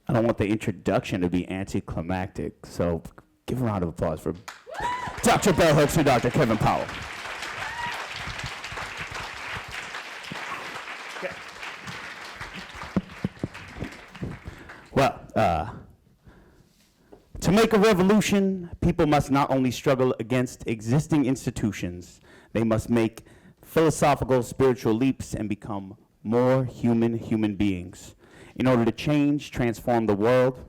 I don't want the introduction to be anticlimactic, so give a round of applause for Dr. Bell Hooks and Dr. Kevin Powell. Okay. Well, to make a revolution, people must not only struggle against existing institutions, they must make philosophical, spiritual leaps and become more human beings. In order to change, transform the world,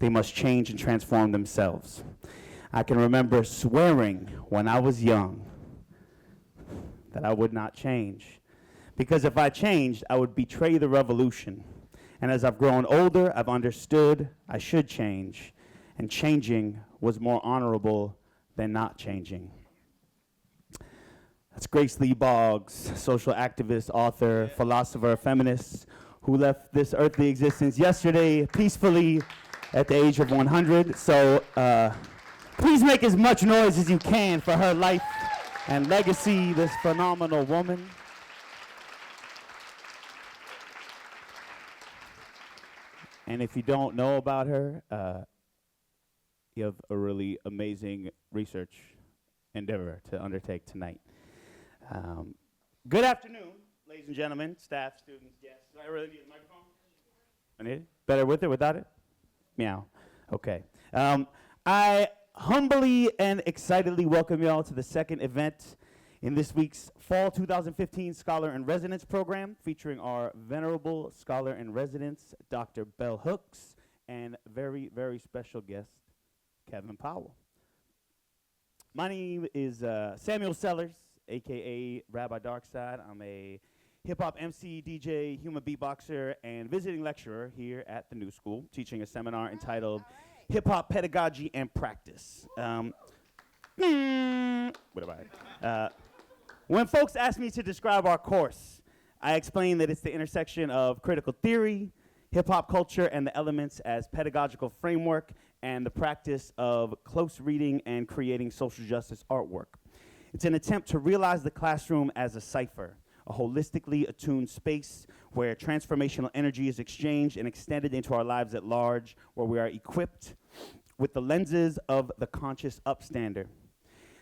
they must change and transform themselves. I can remember swearing when I was young that I would not change, because if I changed, I would betray the revolution. And as I've grown older, I've understood I should change, and changing was more honorable than not changing. That's Grace Lee Boggs, social activist, author, philosopher, feminist, who left this earthly existence yesterday peacefully at the age of 100. So please make as much noise as you can for her life and legacy, this phenomenal woman. And if you don't know about her, you have a really amazing research endeavor to undertake tonight. Good afternoon, ladies and gentlemen, staff, students, guests. Do I really need a microphone? I need it? Better with it, without it? Meow. Okay. I humbly and excitedly welcome y'all to the second event in this week's Fall 2015 Scholar in Residence program, featuring our venerable Scholar in Residence, Dr. Bell Hooks, and very, very special guest, Kevin Powell. My name is Samuel Sellers, a.k.a. Rabbi Darkside. I'm a hip-hop MC, DJ, human beatboxer, and visiting lecturer here at the New School, teaching a seminar entitled Hip-Hop Pedagogy and Practice. When folks ask me to describe our course, I explain that it's the intersection of critical theory, hip-hop culture, and the elements as pedagogical framework, and the practice of close reading and creating social justice artwork. It's an attempt to realize the classroom as a cipher, a holistically attuned space where transformational energy is exchanged and extended into our lives at large, where we are equipped with the lenses of the conscious upstander.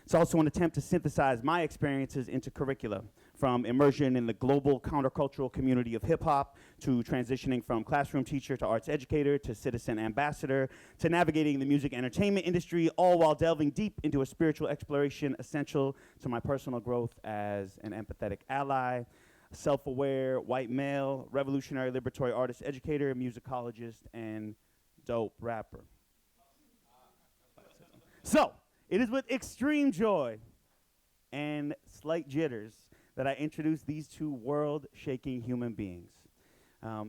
It's also an attempt to synthesize my experiences into curricula, from immersion in the global countercultural community of hip-hop, to transitioning from classroom teacher to arts educator, to citizen ambassador, to navigating the music entertainment industry, all while delving deep into a spiritual exploration essential to my personal growth as an empathetic ally, self-aware white male, revolutionary liberatory artist educator, musicologist, and dope rapper. So, it is with extreme joy and slight jitters that I introduce these two world-shaking human beings,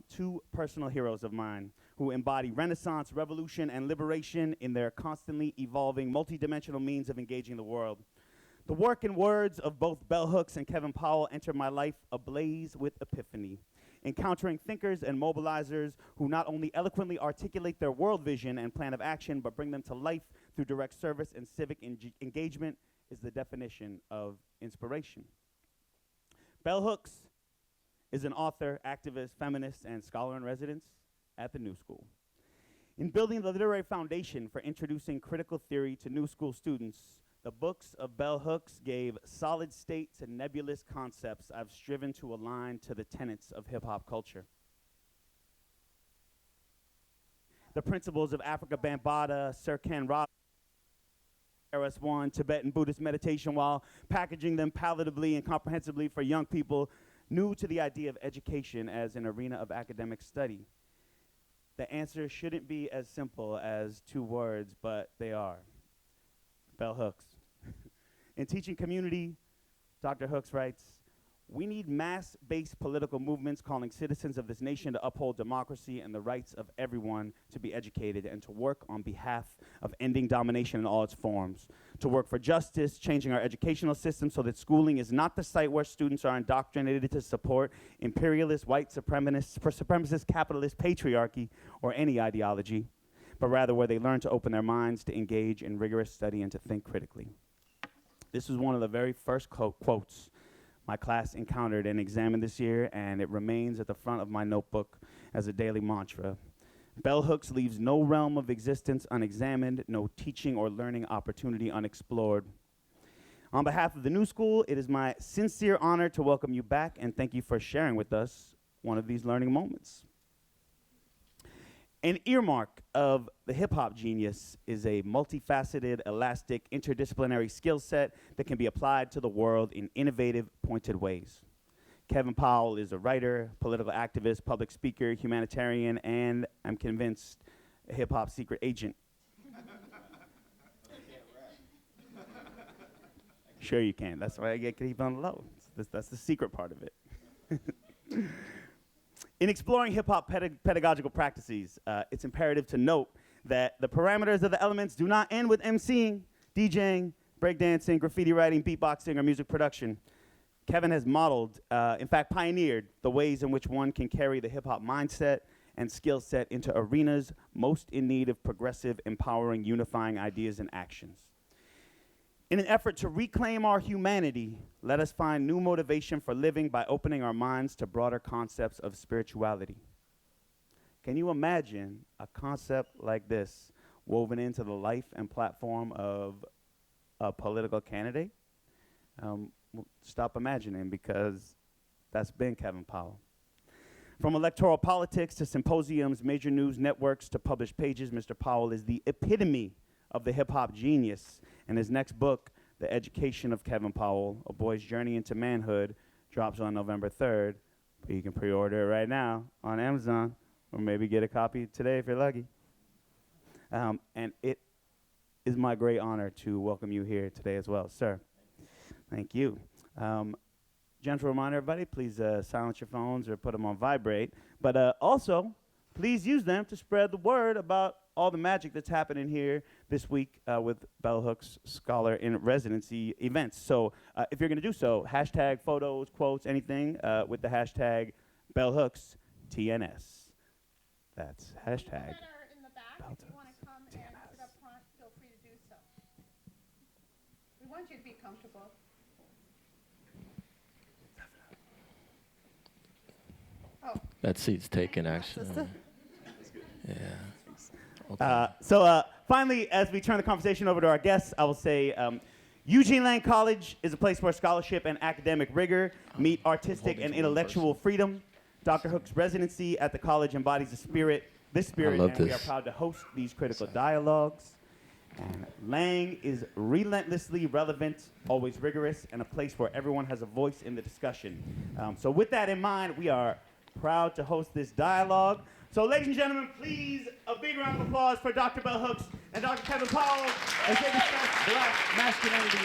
two personal heroes of mine who embody renaissance, revolution, and liberation in their constantly evolving, multidimensional means of engaging the world. The work and words of both Bell Hooks and Kevin Powell entered my life ablaze with epiphany, encountering thinkers and mobilizers who not only eloquently articulate their world vision and plan of action, but bring them to life through direct service and civic engagement is the definition of inspiration. Bell Hooks is an author, activist, feminist, and scholar in residence at the New School. In building the literary foundation for introducing critical theory to New School students, the books of Bell Hooks gave solid state to nebulous concepts I've striven to align to the tenets of hip-hop culture. The principles of Africa Bambaataa, Sir Ken Robinson, RS1, Tibetan Buddhist meditation, while packaging them palatably and comprehensively for young people new to the idea of education as an arena of academic study. The answer shouldn't be as simple as two words, but they are. Bell Hooks. In Teaching Community, Dr. Hooks writes, "We need mass-based political movements calling citizens of this nation to uphold democracy and the rights of everyone to be educated and to work on behalf of ending domination in all its forms, to work for justice, changing our educational system so that schooling is not the site where students are indoctrinated to support imperialist, white supremacist, capitalist patriarchy or any ideology, but rather where they learn to open their minds to engage in rigorous study and to think critically." This was one of the very first quotes my class encountered and examined this year, and it remains at the front of my notebook as a daily mantra. Bell Hooks leaves no realm of existence unexamined, no teaching or learning opportunity unexplored. On behalf of the New School, it is my sincere honor to welcome you back and thank you for sharing with us one of these learning moments. An earmark of the hip-hop genius is a multifaceted, elastic, interdisciplinary skill set that can be applied to the world in innovative, pointed ways. Kevin Powell is a writer, political activist, public speaker, humanitarian, and, I'm convinced, a hip-hop secret agent. Sure you can. That's why I get keep on the low. That's the secret part of it. In exploring hip-hop pedagogical practices, it's imperative to note that the parameters of the elements do not end with emceeing, DJing, breakdancing, graffiti writing, beatboxing, or music production. Kevin has modeled, in fact pioneered, the ways in which one can carry the hip-hop mindset and skill set into arenas most in need of progressive, empowering, unifying ideas and actions. In an effort to reclaim our humanity, let us find new motivation for living by opening our minds to broader concepts of spirituality. Can you imagine a concept like this woven into the life and platform of a political candidate? Stop imagining, because that's been Kevin Powell. From electoral politics to symposiums, major news networks to published pages, Mr. Powell is the epitome of the hip-hop genius, and his next book, The Education of Kevin Powell, A Boy's Journey into Manhood, drops on November 3rd. But you can pre-order it right now on Amazon, or maybe get a copy today if you're lucky. And it is my great honor to welcome you here today as well, sir. Thank you. Gentle reminder, everybody, please silence your phones or put them on vibrate. But also, please use them to spread the word about all the magic that's happening here this week with Bell Hooks Scholar in Residency events. So if you're going to do so, hashtag photos, quotes, anything with the hashtag Bell Hooks TNS. That's hashtag. In the back, if you want to come and sit up front, feel free to do so. We want you to be comfortable. Oh. That seat's taken, actually. Yeah. Okay. Finally, as we turn the conversation over to our guests, I will say Eugene Lang College is a place where scholarship and academic rigor meet artistic and intellectual freedom. Dr. Hook's residency at the college embodies this spirit, and we are proud to host these critical dialogues. And Lang is relentlessly relevant, always rigorous, and a place where everyone has a voice in the discussion. So with that in mind, we are proud to host this dialogue. So ladies and gentlemen, please, a big round of applause for Dr. Bell Hooks and Dr. Kevin Powell as they discuss Black masculinity.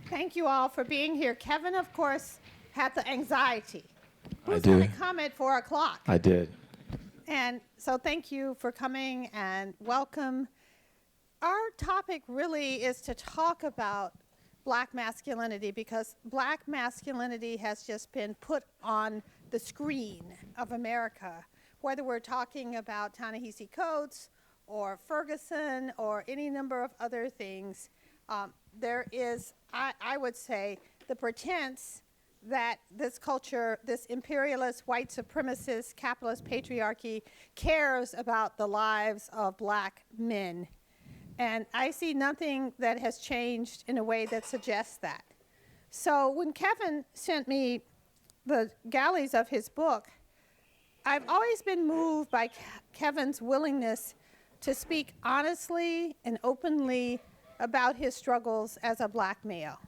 Thank you all for being here. Kevin, of course, had the anxiety. Who's going to come at 4 o'clock? I did. And so thank you for coming and welcome. Our topic really is to talk about Black masculinity, because Black masculinity has just been put on the screen of America. Whether we're talking about Ta-Nehisi Coates or Ferguson or any number of other things, there is, I would say, the pretense that this culture, this imperialist, white supremacist, capitalist patriarchy cares about the lives of Black men. And I see nothing that has changed in a way that suggests that. So when Kevin sent me the galleys of his book, I've always been moved by Kevin's willingness to speak honestly and openly about his struggles as a Black male,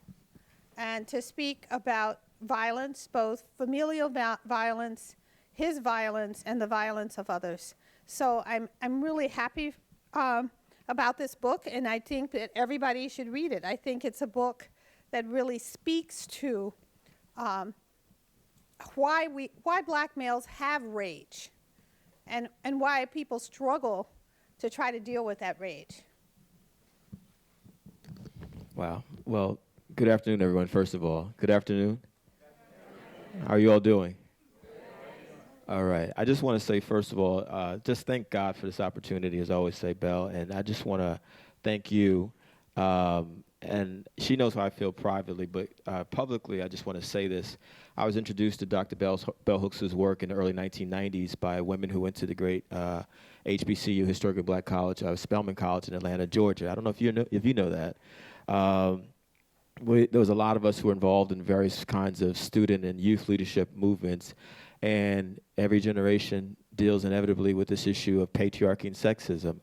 and to speak about violence, both familial violence, his violence, and the violence of others. So I'm really happy about this book, and I think that everybody should read it. I think it's a book that really speaks to why Black males have rage, and why people struggle to try to deal with that rage. Wow. Well, good afternoon, everyone, first of all. Good afternoon. How are you all doing? All right. I just want to say, first of all, just thank God for this opportunity, as I always say, Belle. And I just want to thank you and she knows how I feel privately, but publicly, I just want to say this. I was introduced to Dr. Bell Hooks' work in the early 1990s by women who went to the great HBCU, Historically Black College, Spelman College in Atlanta, Georgia. I don't know if you know that. There was a lot of us who were involved in various kinds of student and youth leadership movements, and every generation deals inevitably with this issue of patriarchy and sexism.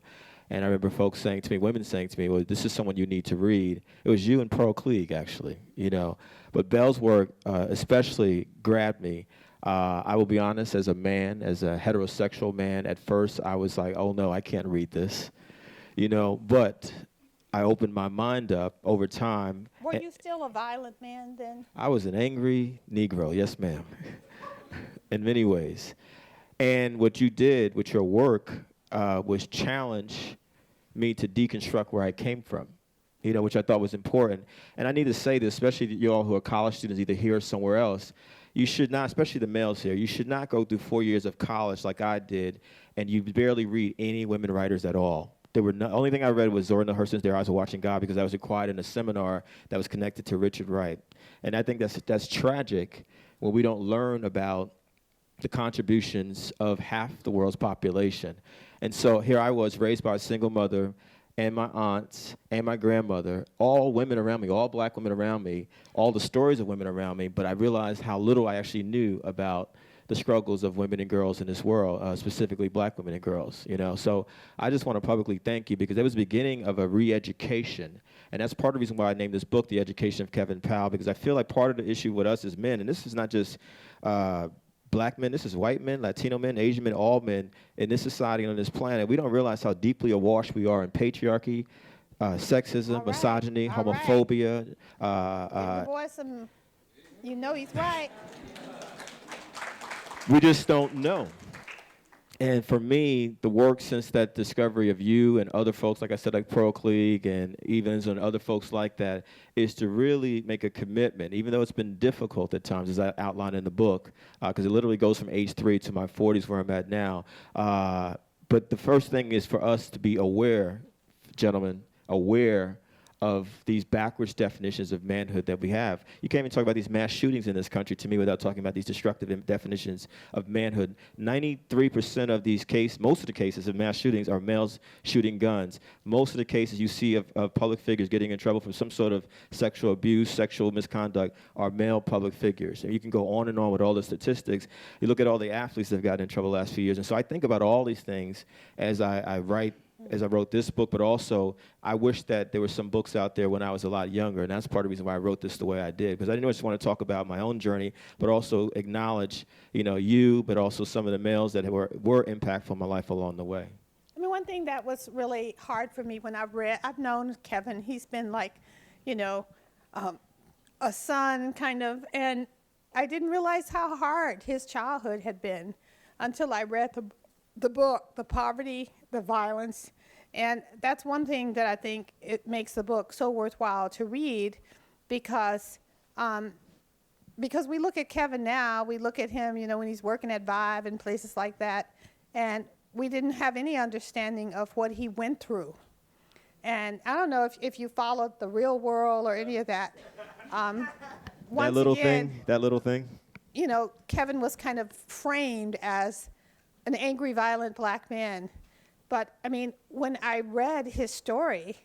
And I remember folks saying to me, women saying to me, well, this is someone you need to read. It was you and Pearl Cleage, actually, you know. But Bell's work especially grabbed me. I will be honest, as a man, as a heterosexual man, at first I was like, oh no, I can't read this, you know. But I opened my mind up over time. Were you still a violent man then? I was an angry Negro, yes ma'am, in many ways. And what you did with your work was challenge me to deconstruct where I came from, you know, which I thought was important. And I need to say this, especially you all who are college students, either here or somewhere else, you should not, especially the males here, you should not go through 4 years of college like I did, and you barely read any women writers at all. The only thing I read was Zora Neale Hurston's Their Eyes Are Watching God, because I was required in a seminar that was connected to Richard Wright. And I think that's tragic when we don't learn about the contributions of half the world's population. And so here I was, raised by a single mother and my aunts and my grandmother, all women around me, all black women around me, all the stories of women around me, but I realized how little I actually knew about the struggles of women and girls in this world, specifically black women and girls, you know. So I just want to publicly thank you, because it was the beginning of a re-education. And that's part of the reason why I named this book The Education of Kevin Powell, because I feel like part of the issue with us as men, and this is not just black men, this is white men, Latino men, Asian men, all men in this society and on this planet. We don't realize how deeply awash we are in patriarchy, sexism, misogyny, homophobia. Give the boy some, you know he's right. We just don't know. And for me, the work since that discovery of you and other folks, like I said, like Pearl Cleage and Evans and other folks like that, is to really make a commitment, even though it's been difficult at times, as I outline in the book, because it literally goes from age 3 to my 40s where I'm at now. But the first thing is for us to be aware, gentlemen, aware of these backwards definitions of manhood that we have. You can't even talk about these mass shootings in this country to me without talking about these destructive definitions of manhood. 93% of these cases, most of the cases of mass shootings are males shooting guns. Most of the cases you see of public figures getting in trouble for some sort of sexual abuse, sexual misconduct are male public figures. And you can go on and on with all the statistics. You look at all the athletes that have gotten in trouble the last few years. And so I think about all these things as I wrote this book, but also I wish that there were some books out there when I was a lot younger, and that's part of the reason why I wrote this the way I did, because I didn't just want to talk about my own journey, but also acknowledge, you know, you, but also some of the males that were impactful in my life along the way. I mean, one thing that was really hard for me when I've known Kevin, he's been like, you know, a son kind of, and I didn't realize how hard his childhood had been until I read the book, The Poverty, the Violence. And that's one thing that I think it makes the book so worthwhile to read, because we look at Kevin now, we look at him, you know, when he's working at Vive and places like that, and we didn't have any understanding of what he went through. And I don't know if you followed The Real World or any of that. That little thing. You know, Kevin was kind of framed as an angry, violent black man. But, I mean, when I read his story,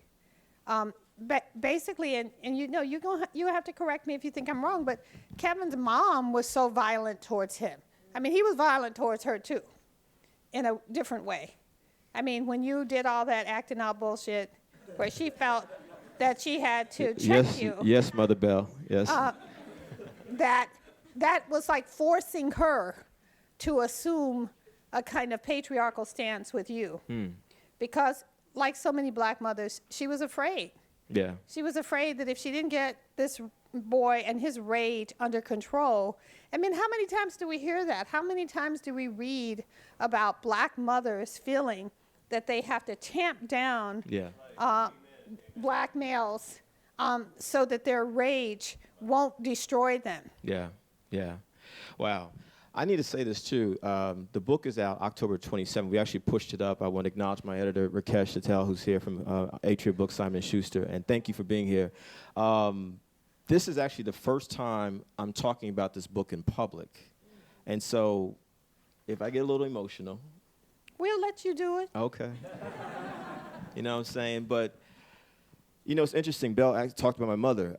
basically, and you know, you have to correct me if you think I'm wrong, but Kevin's mom was so violent towards him. I mean, he was violent towards her, too, in a different way. I mean, when you did all that acting out bullshit, where she felt that she had to check you. Yes, Mother Bell, yes. That was like forcing her to assume a kind of patriarchal stance with you. Because like so many black mothers, she was afraid. Yeah. She was afraid that if she didn't get this boy and his rage under control, I mean, how many times do we hear that? How many times do we read about black mothers feeling that they have to tamp down black males so that their rage won't destroy them? Yeah, yeah. Wow. I need to say this too. The book is out October 27th. We actually pushed it up. I want to acknowledge my editor, Rakesh Patel, who's here from Atria Books, Simon & Schuster, and thank you for being here. This is actually the first time I'm talking about this book in public. And so if I get a little emotional. We'll let you do it. Okay. You know what I'm saying? But, you know, it's interesting. Belle actually talked about my mother.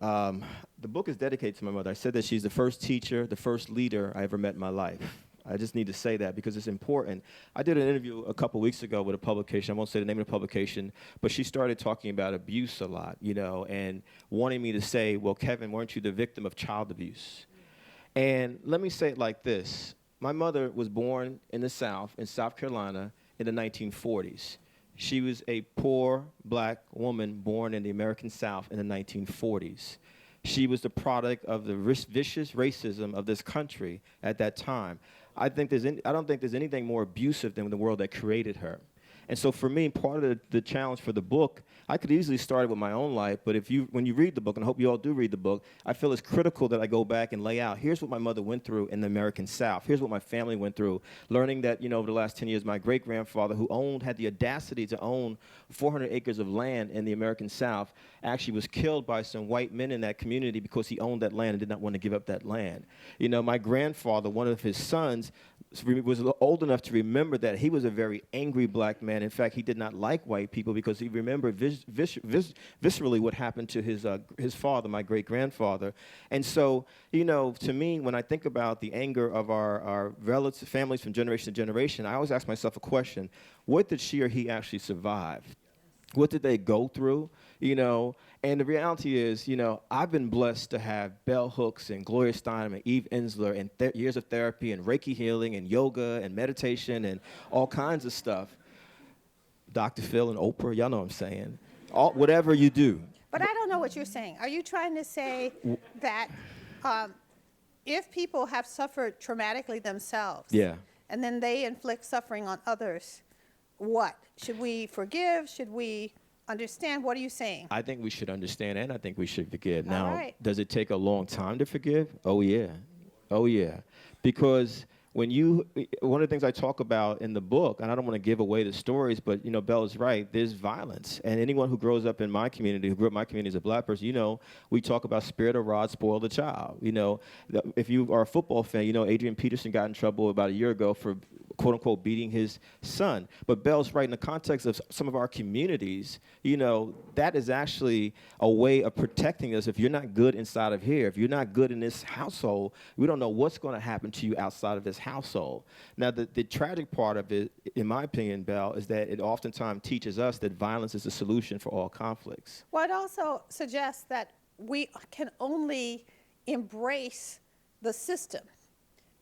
The book is dedicated to my mother. I said that she's the first teacher, the first leader I ever met in my life. I just need to say that because it's important. I did an interview a couple weeks ago with a publication. I won't say the name of the publication, but she started talking about abuse a lot, you know, and wanting me to say, well, Kevin, weren't you the victim of child abuse? And let me say it like this. My mother was born in the South, in South Carolina, in the 1940s. She was a poor black woman born in the American South in the 1940s. She was the product of the vicious racism of this country at that time. I don't think there's anything more abusive than the world that created her. And so for me, part of the challenge for the book, I could easily start it with my own life, but when you read the book, and I hope you all do read the book, I feel it's critical that I go back and lay out, here's what my mother went through in the American South. Here's what my family went through. Learning that, you know, over the last 10 years, my great-grandfather, who had the audacity to own 400 acres of land in the American South, actually was killed by some white men in that community because he owned that land and did not want to give up that land. You know, my grandfather, one of his sons, was old enough to remember that he was a very angry black man. In fact, he did not like white people because he remembered viscerally what happened to his father, my great-grandfather. And so, you know, to me, when I think about the anger of our relatives, families from generation to generation, I always ask myself a question: what did she or he actually survive? What did they go through? You know, and the reality is, you know, I've been blessed to have bell hooks and Gloria Steinem and Eve Ensler and years of therapy and Reiki healing and yoga and meditation and all kinds of stuff. Dr. Phil and Oprah, y'all know what I'm saying. Whatever you do. But I don't know what you're saying. Are you trying to say that if people have suffered traumatically themselves, Yeah. and then they inflict suffering on others, what? Should we forgive? Should we understand? What are you saying? I think we should understand, and I think we should forgive. All Now, right. Does it take a long time to forgive? Oh, yeah. Oh, yeah. Because one of the things I talk about in the book, and I don't want to give away the stories, but, you know, Belle is right, there's violence. And anyone who grows up in my community, who grew up in my community as a black person, you know, we talk about spirit of rod, spoil the child. You know, if you are a football fan, you know, Adrian Peterson got in trouble about a year ago for quote-unquote beating his son. But Belle's right, in the context of some of our communities, you know, that is actually a way of protecting us. If you're not good inside of here, if you're not good in this household, we don't know what's going to happen to you outside of this household. Now, the tragic part of it, in my opinion, Belle, is that it oftentimes teaches us that violence is the solution for all conflicts. Well, it also suggests that we can only embrace the system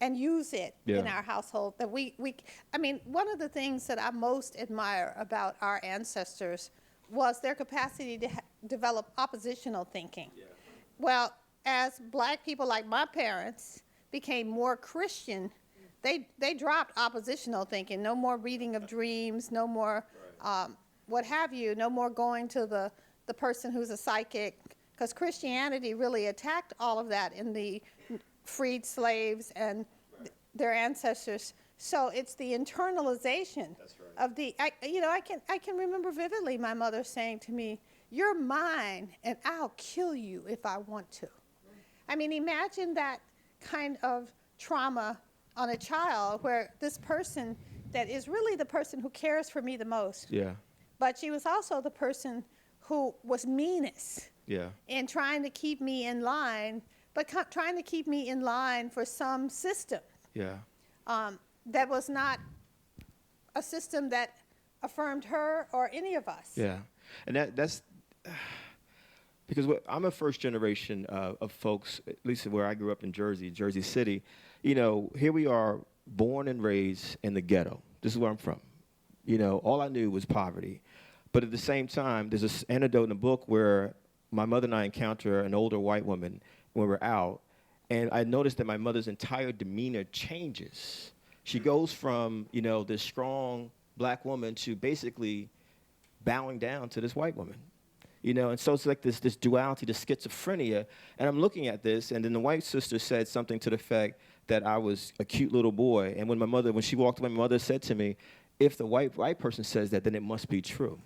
and use it in our household. That I mean, one of the things that I most admire about our ancestors was their capacity to develop oppositional thinking. Yeah. Well, as black people like my parents became more Christian, they dropped oppositional thinking. No more reading of dreams, no more what have you, no more going to the person who's a psychic, because Christianity really attacked all of that in the freed slaves and their ancestors. So it's the internalization of the, I can remember vividly my mother saying to me, "You're mine and I'll kill you if I want to." I mean, imagine that kind of trauma on a child where this person that is really the person who cares for me the most. Yeah. But she was also the person who was meanest in trying to keep me in line, but trying to keep me in line for some system that was not a system that affirmed her or any of us. Yeah, and that's because I'm a first generation of folks, at least where I grew up in Jersey City. You know, here we are, born and raised in the ghetto. This is where I'm from. You know, all I knew was poverty. But at the same time, there's this anecdote in the book where my mother and I encounter an older white woman when we're out, and I noticed that my mother's entire demeanor changes. She goes from, you know, this strong black woman to basically bowing down to this white woman. And so it's like this duality, this schizophrenia. And I'm looking at this, and then the white sister said something to the effect that I was a cute little boy. And when she walked away, my mother said to me, if the white person says that, then it must be true.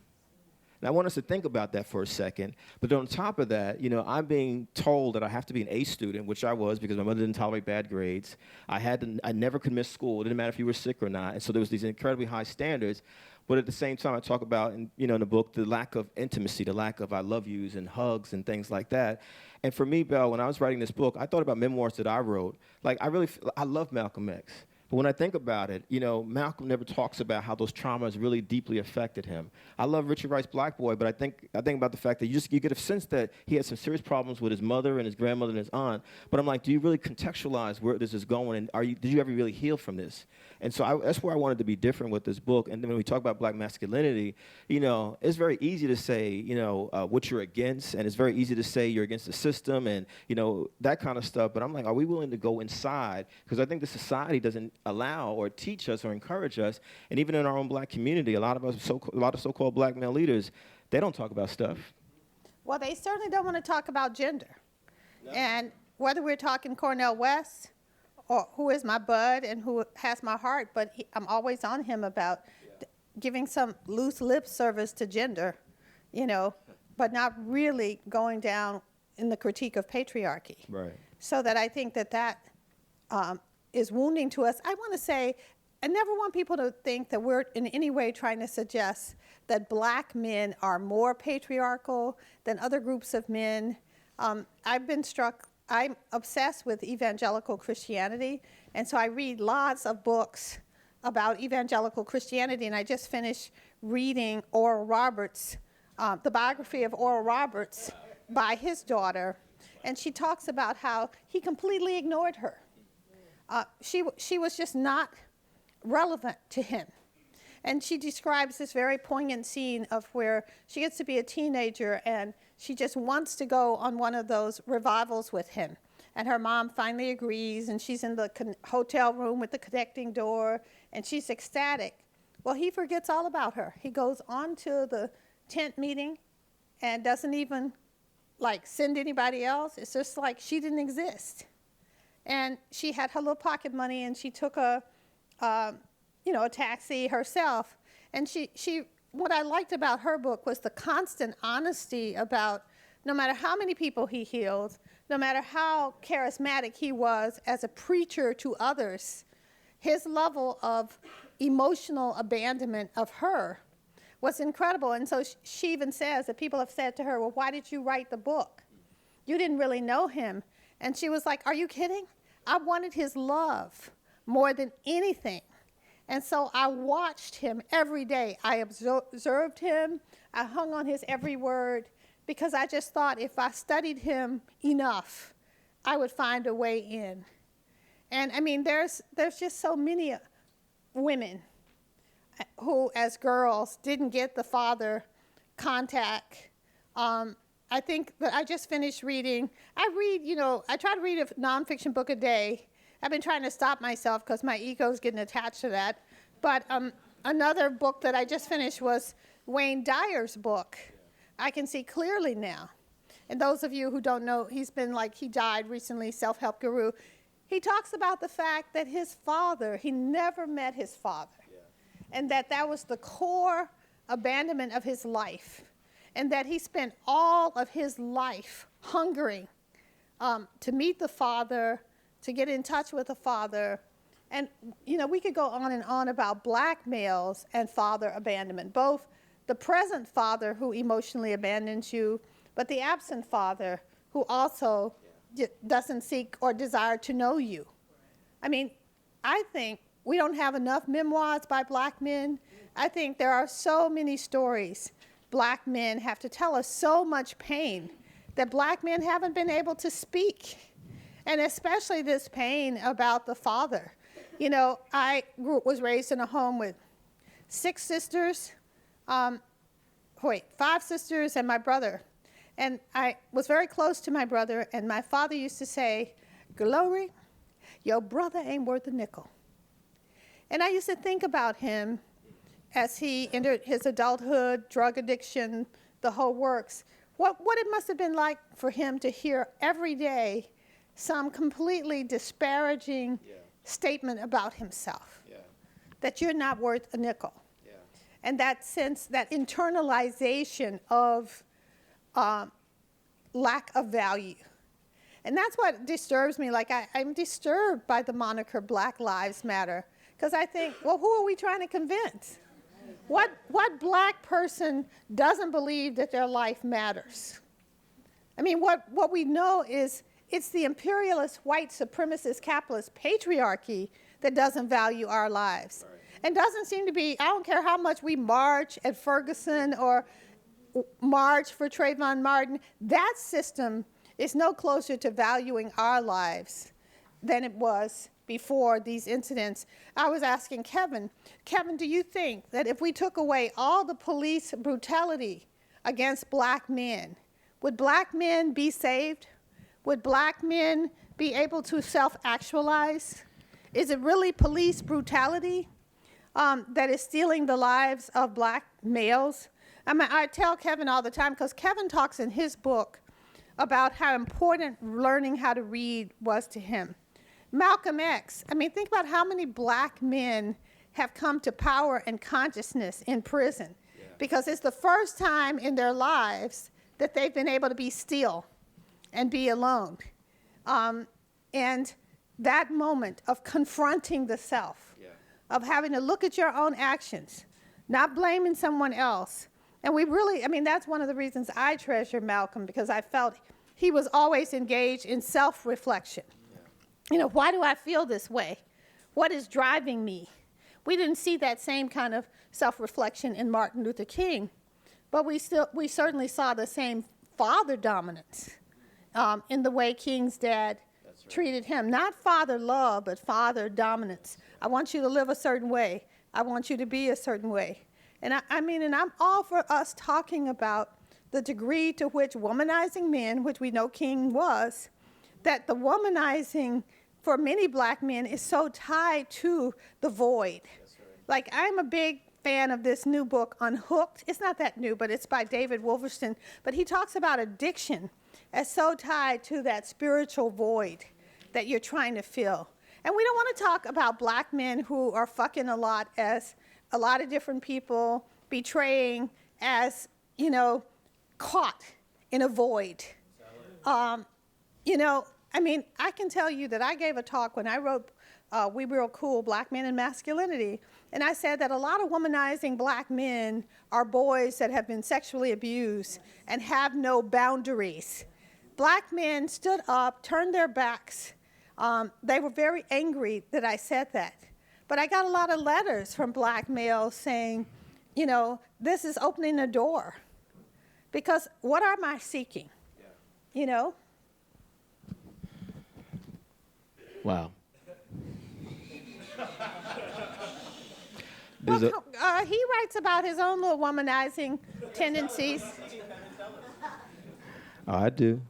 And I want us to think about that for a second. But on top of that, I'm being told that I have to be an A student, which I was because my mother didn't tolerate bad grades. I never could miss school. It didn't matter if you were sick or not. And so there was these incredibly high standards. But at the same time, I talk about, in the book, the lack of intimacy, the lack of I love yous and hugs and things like that. And for me, Belle, when I was writing this book, I thought about memoirs that I wrote. Like, I love Malcolm X. But when I think about it, Malcolm never talks about how those traumas really deeply affected him. I love Richard Wright's Black Boy, but I think about the fact that you get a sense that he had some serious problems with his mother and his grandmother and his aunt. But I'm like, do you really contextualize where this is going? And did you ever really heal from this? And so that's where I wanted to be different with this book. And then when we talk about black masculinity, it's very easy to say, what you're against, and it's very easy to say you're against the system and, that kind of stuff. But I'm like, are we willing to go inside? Because I think the society doesn't allow or teach us or encourage us. And even in our own black community, a lot of so-called black male leaders, they don't talk about stuff. Well, they certainly don't want to talk about gender. No. And whether we're talking Cornel West, or who is my bud and who has my heart, but I'm always on him about giving some loose lip service to gender, but not really going down in the critique of patriarchy. Right. So that I think that is wounding to us. I want to say, I never want people to think that we're in any way trying to suggest that black men are more patriarchal than other groups of men. I'm obsessed with evangelical Christianity, and so I read lots of books about evangelical Christianity, and I just finished reading Oral Roberts, the biography of Oral Roberts by his daughter, and she talks about how he completely ignored her. She was just not relevant to him. And she describes this very poignant scene of where she gets to be a teenager and she just wants to go on one of those revivals with him. And her mom finally agrees, and she's in the hotel room with the connecting door, and she's ecstatic. Well, he forgets all about her. He goes on to the tent meeting and doesn't even send anybody else. It's just like she didn't exist. And she had her little pocket money, and she took a taxi herself. And what I liked about her book was the constant honesty about no matter how many people he healed, no matter how charismatic he was as a preacher to others, his level of emotional abandonment of her was incredible. And so she even says that people have said to her, well, why did you write the book? You didn't really know him. And she was like, are you kidding? I wanted his love more than anything. And so I watched him every day. I observed him. I hung on his every word because I just thought if I studied him enough, I would find a way in. And I mean, there's just so many women who, as girls, didn't get the father contact. I think that I just finished reading. I try to read a nonfiction book a day. I've been trying to stop myself because my ego's getting attached to that. But another book that I just finished was Wayne Dyer's book. I Can See Clearly Now. And those of you who don't know, he died recently, self-help guru. He talks about the fact that his father, he never met his father. Yeah. And that was the core abandonment of his life. And that he spent all of his life hungering to meet the father, to get in touch with the father. And, we could go on and on about black males and father abandonment, both the present father who emotionally abandons you, but the absent father who also doesn't seek or desire to know you. I mean, I think we don't have enough memoirs by black men. I think there are so many stories black men have to tell us, so much pain that black men haven't been able to speak. And especially this pain about the father. I was raised in a home with 5 sisters and my brother. And I was very close to my brother, and my father used to say, Glory, your brother ain't worth a nickel. And I used to think about him as he entered his adulthood, drug addiction, the whole works. what it must have been like for him to hear every day some completely disparaging statement about himself, that you're not worth a nickel. And that sense, that internalization of lack of value. And that's what disturbs me. Like, I'm disturbed by the moniker Black Lives Matter, because I think, well, who are we trying to convince? What black person doesn't believe that their life matters? I mean, what we know is it's the imperialist, white, supremacist, capitalist patriarchy that doesn't value our lives. Right. And doesn't seem to be, I don't care how much we march at Ferguson or march for Trayvon Martin, that system is no closer to valuing our lives than it was before these incidents. I was asking Kevin, do you think that if we took away all the police brutality against black men, would black men be saved? Would black men be able to self-actualize? Is it really police brutality that is stealing the lives of black males? I mean, I tell Kevin all the time, because Kevin talks in his book about how important learning how to read was to him. Malcolm X, I mean, think about how many black men have come to power and consciousness in prison, because it's the first time in their lives that they've been able to be still and be alone. And that moment of confronting the self, of having to look at your own actions, not blaming someone else. And we really, I mean, that's one of the reasons I treasure Malcolm, because I felt he was always engaged in self-reflection. You know, why do I feel this way? What is driving me? We didn't see that same kind of self-reflection in Martin Luther King, but we certainly saw the same father dominance in the way King's dad treated him. Not father love, but father dominance. I want you to live a certain way. I want you to be a certain way. And I mean, and I'm all for us talking about the degree to which womanizing men, which we know King was, that the womanizing for many black men is so tied to the void. Like, I'm a big fan of this new book, Unhooked. It's not that new, but it's by David Wolverton. But he talks about addiction as so tied to that spiritual void that you're trying to fill. And we don't want to talk about black men who are fucking a lot as a lot of different people, betraying as, you know, caught in a void. You know, I mean, I can tell you that I gave a talk when I wrote We Real Cool, Black Men and Masculinity, and I said that a lot of womanizing black men are boys that have been sexually abused and have no boundaries. Black men stood up, turned their backs. They were very angry that I said that. But I got a lot of letters from black males saying, you know, this is opening a door. Because what am I seeking? You know? Wow. Well, he writes about his own little womanizing tendencies. Oh, I do.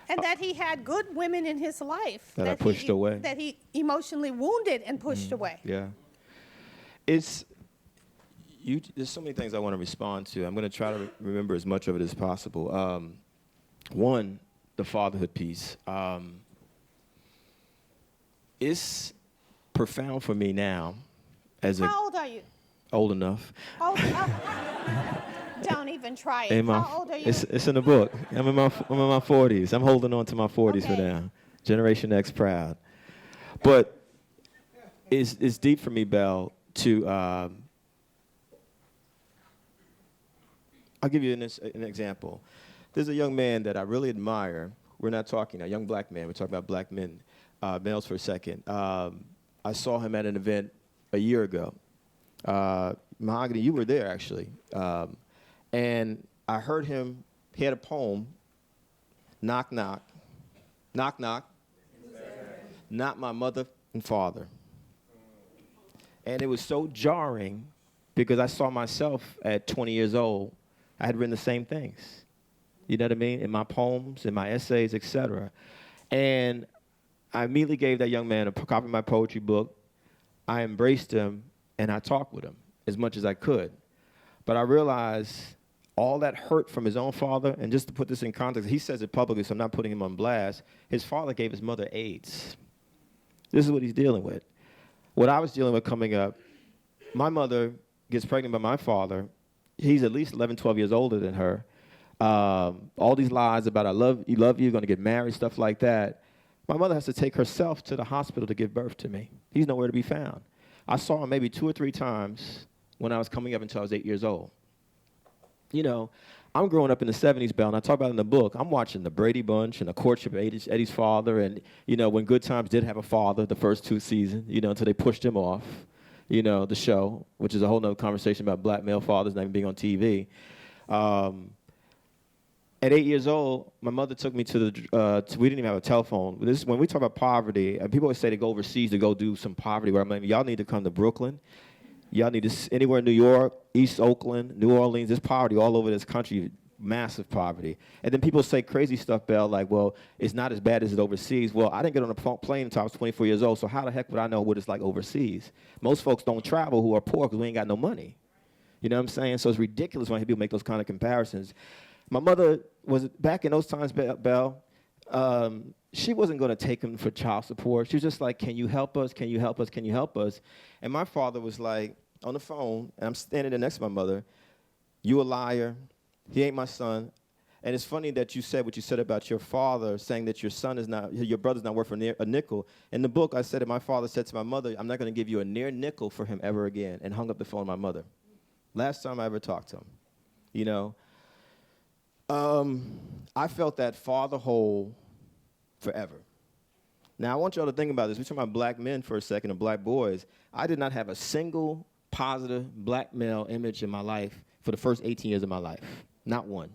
And that he had good women in his life. That I pushed away. That he emotionally wounded and pushed away. Yeah. There's so many things I want to respond to. I'm going to try to remember as much of it as possible. One, the fatherhood piece. It's profound for me now. How old are you? Old enough. Don't even try it. How old are you? It's in the book. I'm in my 40s. I'm holding on to my 40s for now. Generation X proud. But it's deep for me, Belle, to I'll give you an example. There's a young man that I really admire. We're not talking a young black man. We're talking about black men, males for a second. I saw him at an event a year ago. Mahogany, you were there actually. And I heard him, he had a poem, knock, knock, knock, knock, not my mother and father. And it was so jarring because I saw myself at 20 years old. I had written the same things, you know what I mean, in my poems, in my essays, etc. And I immediately gave that young man a copy of my poetry book. I embraced him, and I talked with him as much as I could. But I realized all that hurt from his own father. And just to put this in context, he says it publicly, so I'm not putting him on blast. His father gave his mother AIDS. This is what he's dealing with. What I was dealing with coming up, my mother gets pregnant by my father. He's at least 11, 12 years older than her. All these lies about I love you, going to get married, stuff like that. My mother has to take herself to the hospital to give birth to me. He's nowhere to be found. I saw him maybe 2 or 3 times when I was coming up until I was 8 years old. You know, I'm growing up in the 70s, Belle, and I talk about it in the book. I'm watching the Brady Bunch and the courtship of Eddie's father, and, you know, when Good Times did have a father the first 2 seasons, you know, until they pushed him off, you know, the show, which is a whole nother conversation about black male fathers not even being on TV. At 8 years old, my mother took me to the, we didn't even have a telephone. When we talk about poverty, people always say to go overseas to go do some poverty work. I'm like, y'all need to come to Brooklyn. Y'all need to, anywhere in New York, East Oakland, New Orleans, there's poverty all over this country, massive poverty. And then people say crazy stuff, Belle, like, well, it's not as bad as it overseas. Well, I didn't get on a plane until I was 24 years old, so how the heck would I know what it's like overseas? Most folks don't travel who are poor because we ain't got no money. You know what I'm saying? So it's ridiculous when people make those kind of comparisons. My mother was, back in those times, Belle, she wasn't going to take him for child support. She was just like, can you help us? Can you help us? Can you help us? And my father was like, on the phone, and I'm standing there next to my mother, you a liar. He ain't my son. And it's funny that you said what you said about your father, saying that your son is not, your brother's not worth a nickel. In the book, I said that my father said to my mother, I'm not going to give you a near nickel for him ever again, and hung up the phone to my mother. Last time I ever talked to him, you know. I felt that father hole forever. Now, I want y'all to think about this. We're talking about black men for a second, and black boys. I did not have a single positive black male image in my life for the first 18 years of my life. Not one.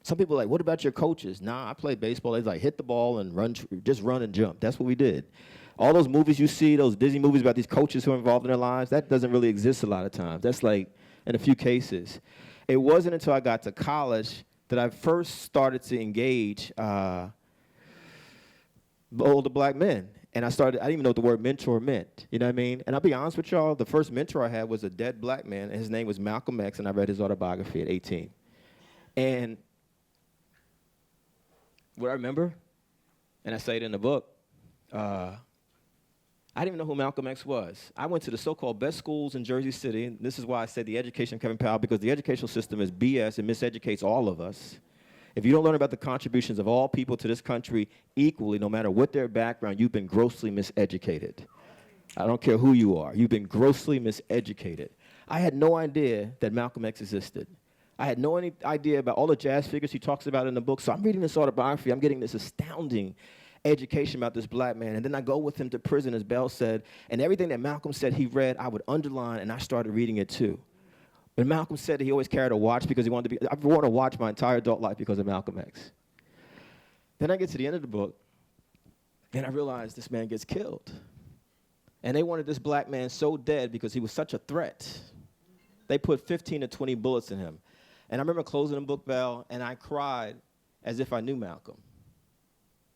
Some people are like, what about your coaches? Nah, I played baseball. They like hit the ball and run, just run and jump. That's what we did. All those movies you see, those Disney movies about these coaches who are involved in their lives, that doesn't really exist a lot of times. That's like in a few cases. It wasn't until I got to college that I first started to engage older black men. And I didn't even know what the word mentor meant. You know what I mean? And I'll be honest with y'all, the first mentor I had was a dead black man, and his name was Malcolm X, and I read his autobiography at 18. And what I remember, and I say it in the book, I didn't even know who Malcolm X was. I went to the so-called best schools in Jersey City, and this is why I said the education of Kevin Powell, because the educational system is BS and miseducates all of us. If you don't learn about the contributions of all people to this country equally, no matter what their background, you've been grossly miseducated. I don't care who you are. You've been grossly miseducated. I had no idea that Malcolm X existed. I had no idea about all the jazz figures he talks about in the book. So I'm reading this autobiography. I'm getting this astounding education about this black man. And then I go with him to prison, as Belle said, and everything that Malcolm said he read, I would underline, and I started reading it too. But Malcolm said that he always carried a watch because he wanted to be, I've worn a watch my entire adult life because of Malcolm X. Then I get to the end of the book, and I realize this man gets killed. And they wanted this black man so dead because he was such a threat. They put 15 to 20 bullets in him. And I remember closing the book, Belle, and I cried as if I knew Malcolm.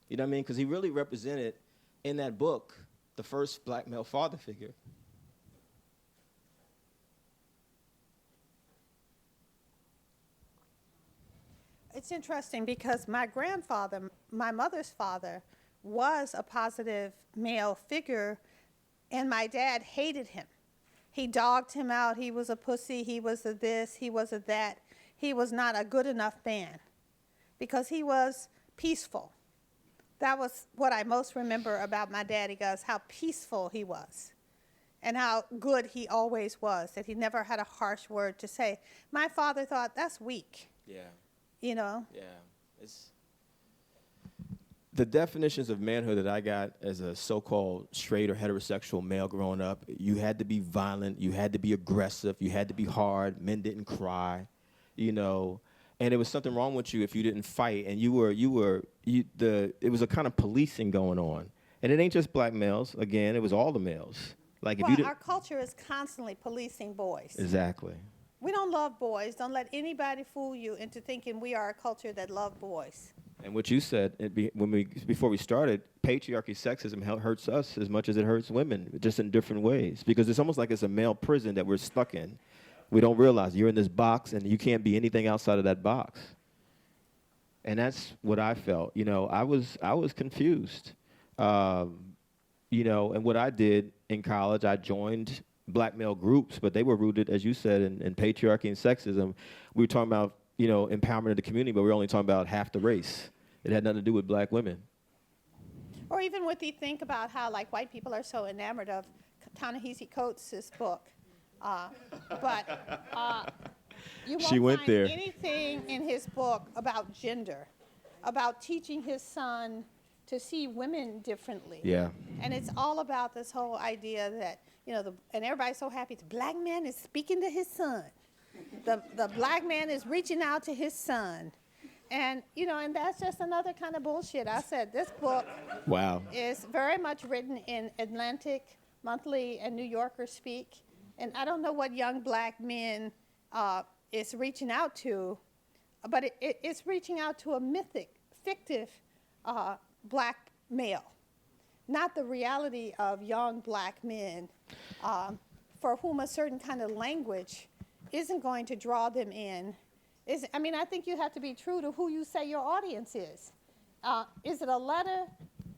You know what I mean? Because he really represented, in that book, the first black male father figure. It's interesting because my grandfather, my mother's father, was a positive male figure, and my dad hated him. He dogged him out. He was a pussy. He was a this. He was a that. He was not a good enough man because he was peaceful. That was what I most remember about my daddy, guys, how peaceful he was and how good he always was, that he never had a harsh word to say. My father thought, that's weak. Yeah. You know? Yeah. It's the definitions of manhood that I got as a so-called straight or heterosexual male growing up, you had to be violent, you had to be aggressive, you had to be hard, men didn't cry, you know, and there was something wrong with you if you didn't fight, and it was a kind of policing going on. And it ain't just black males, again, it was all the males. Like if you didn't, our culture is constantly policing boys. Exactly. We don't love boys. Don't let anybody fool you into thinking we are a culture that love boys. And what you said before we started, patriarchy, sexism hurts us as much as it hurts women, just in different ways. Because it's almost like it's a male prison that we're stuck in. We don't realize you're in this box and you can't be anything outside of that box. And that's what I felt. You know, I was confused. You know, and what I did in college, I joined black male groups, but they were rooted, as you said, in patriarchy and sexism. We were talking about, you know, empowerment of the community, but we were only talking about half the race. It had nothing to do with black women. Or even what you think about how, like, white people are so enamored of Ta-Nehisi Coates' book. You won't She went find there. anything in his book about gender, about teaching his son to see women differently. Yeah. And it's all about this whole idea that, you know, and everybody's so happy. The black man is speaking to his son. The black man is reaching out to his son. And, you know, and that's just another kind of bullshit. I said this book Wow. is very much written in Atlantic Monthly and New Yorker speak. And I don't know what young black men is reaching out to, but it's reaching out to a fictive black male, not the reality of young black men for whom a certain kind of language isn't going to draw them in. I mean, I think you have to be true to who you say your audience is. Is it a letter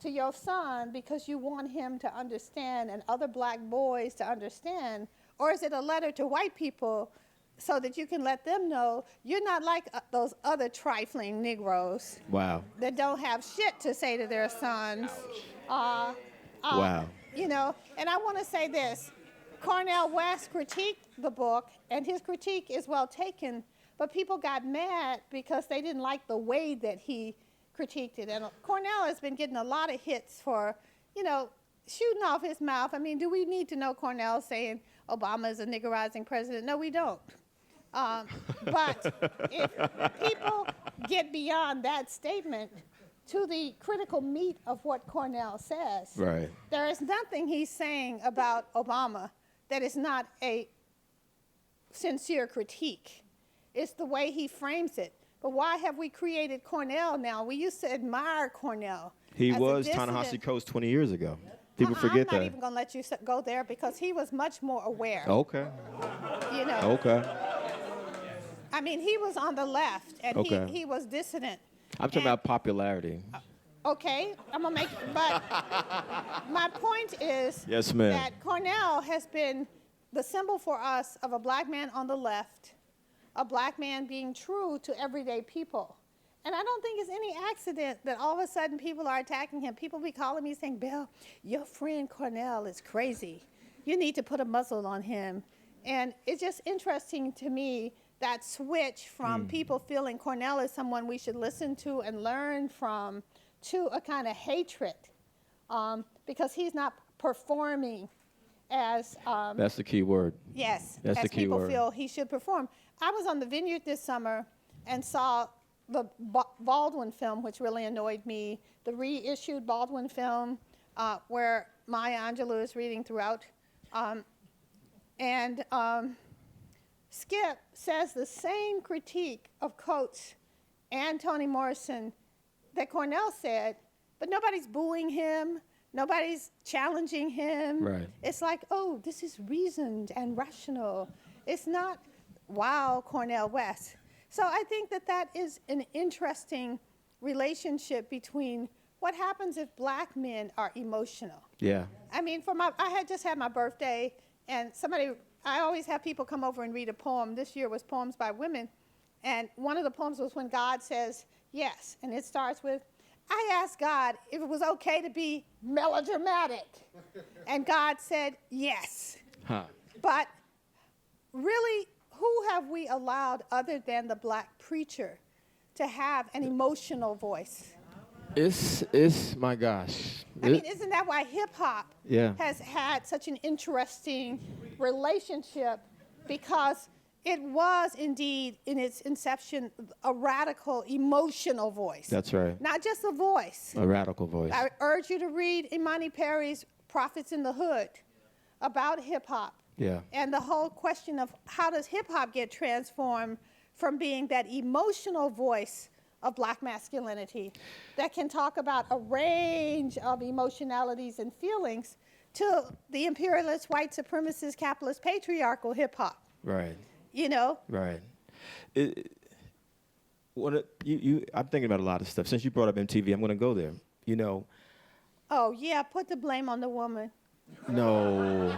to your son because you want him to understand and other black boys to understand? Or is it a letter to white people so that you can let them know you're not like those other trifling Negroes Wow. that don't have shit to say to their sons? Wow. You know, and I want to say this. Cornel West critiqued the book, and his critique is well taken, but people got mad because they didn't like the way that he critiqued it. And Cornel has been getting a lot of hits for, you know, shooting off his mouth. I mean, do we need to know Cornel saying Obama is a niggerizing president? No, we don't. But if people get beyond that statement to the critical meat of what Cornel says, Right. there is nothing he's saying about Obama that is not a sincere critique. It's the way he frames it. But why have we created Cornel now? We used to admire Cornel. He as a was dissident. Ta-Nehisi Coates 20 years ago. People forget I'm not that. even going to let you go there because he was much more aware. Okay. You know. Okay. I mean, he was on the left, and Okay. he was dissident. I'm talking about popularity. Okay, I'm going to make, but my point is Yes, ma'am. that Cornel has been the symbol for us of a black man on the left, a black man being true to everyday people. And I don't think it's any accident that all of a sudden people are attacking him. People be calling me saying, Bill, your friend Cornel is crazy. You need to put a muzzle on him. And it's just interesting to me that switch from people feeling Cornel is someone we should listen to and learn from to a kind of hatred because he's not performing as That's the key word. yes, That's as the key people word. feel he should perform. I was on the Vineyard this summer and saw the Baldwin film, which really annoyed me, the reissued Baldwin film where Maya Angelou is reading throughout. Skip says the same critique of Coates and Toni Morrison that Cornel said, but nobody's booing him. Nobody's challenging him. Right. It's like, oh, this is reasoned and rational. It's not, wow, Cornel West. So I think that that is an interesting relationship between what happens if black men are emotional. Yeah. I mean, I had just had my birthday, and I always have people come over and read a poem. This year was Poems by Women, and one of the poems was When God Says Yes, and it starts with, I asked God if it was okay to be melodramatic, and God said yes. Huh. But really, who have we allowed other than the black preacher to have an emotional voice? It's my gosh. I mean, isn't that why hip-hop Yeah. has had such an interesting relationship? Because it was indeed, in its inception, a radical, emotional voice. That's right. Not just a voice. A radical voice. I urge you to read Imani Perry's Prophets in the Hood about hip-hop. Yeah. And the whole question of how does hip-hop get transformed from being that emotional voice of black masculinity that can talk about a range of emotionalities and feelings to the imperialist, white supremacist, capitalist, patriarchal hip-hop. Right. you know? Right. I'm thinking about a lot of stuff. Since you brought up MTV, I'm going to go there. You know. Oh, yeah, put the blame on the woman. No.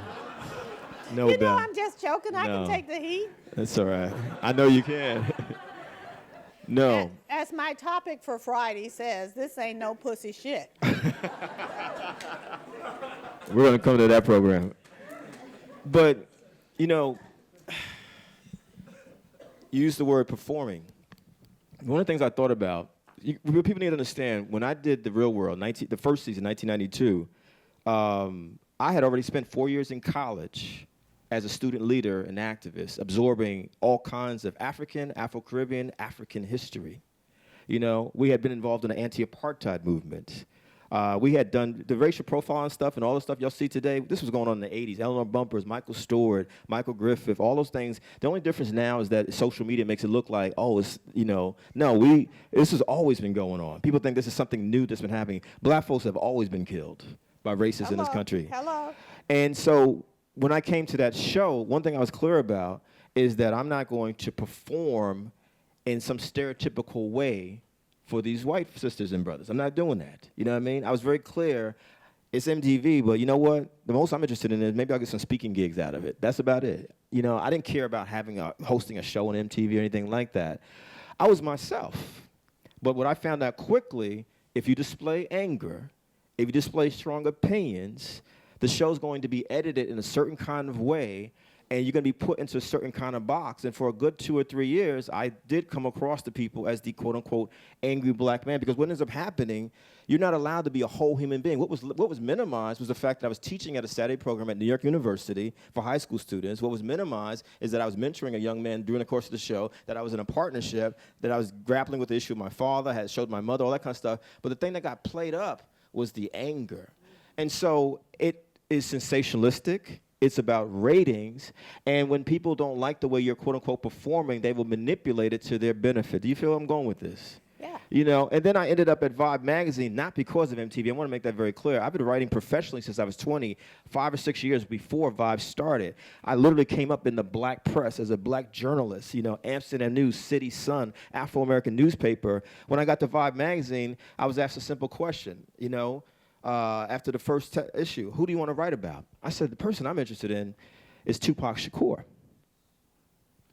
No, You know, Ben. I'm just joking. I No. can take the heat. That's all right. I know you can. No. As my topic for Friday says, this ain't no pussy shit. We're going to come to that program. But, you know, you used the word performing. One of the things I thought about, people need to understand, when I did The Real World, the first season, 1992, I had already spent 4 years in college as a student leader and activist, absorbing all kinds of African, Afro-Caribbean, African history. You know, we had been involved in the anti-apartheid movement. We had done the racial profiling stuff and all the stuff y'all see today. This was going on in the 80s. Eleanor Bumpurs, Michael Stewart, Michael Griffith, all those things. The only difference now is that social media makes it look like, oh, it's, you know, no, this has always been going on. People think this is something new that's been happening. Black folks have always been killed by racists in this country. Hello. And so when I came to that show, one thing I was clear about is that I'm not going to perform in some stereotypical way for these white sisters and brothers. I'm not doing that. You know what I mean? I was very clear. It's MTV, but you know what? The most I'm interested in is maybe I'll get some speaking gigs out of it. That's about it. You know, I didn't care about hosting a show on MTV or anything like that. I was myself. But what I found out quickly, if you display anger, if you display strong opinions, the show's going to be edited in a certain kind of way, and you're going to be put into a certain kind of box. And for a good 2 or 3 years, I did come across the people as the quote-unquote angry black man, because what ends up happening, you're not allowed to be a whole human being. What was minimized was the fact that I was teaching at a Saturday program at New York University for high school students. What was minimized is that I was mentoring a young man during the course of the show, that I was in a partnership, that I was grappling with the issue of my father, had showed my mother, all that kind of stuff. But the thing that got played up was the anger. And so it is sensationalistic. It's about ratings, and when people don't like the way you're quote-unquote performing, they will manipulate it to their benefit. Do you feel where I'm going with this? Yeah. You know, and then I ended up at Vibe magazine, not because of MTV. I want to make that very clear. I've been writing professionally since I was 20, 5 or 6 years before Vibe started. I literally came up in the black press as a black journalist, you know, Amsterdam News, City Sun, Afro-American newspaper. When I got to Vibe magazine, I was asked a simple question, you know, after the first issue, who do you want to write about? I said, the person I'm interested in is Tupac Shakur.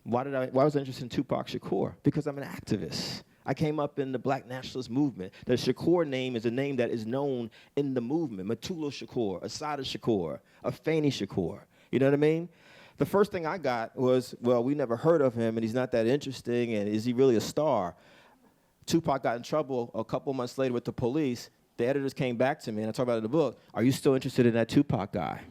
Why was I interested in Tupac Shakur? Because I'm an activist. I came up in the black nationalist movement. The Shakur name is a name that is known in the movement. Matula Shakur, Assata Shakur, Afeni Shakur. You know what I mean? The first thing I got was, well, we never heard of him, and he's not that interesting, and is he really a star? Tupac got in trouble a couple months later with the police. The editors came back to me, and I talk about it in the book, are you still interested in that Tupac guy?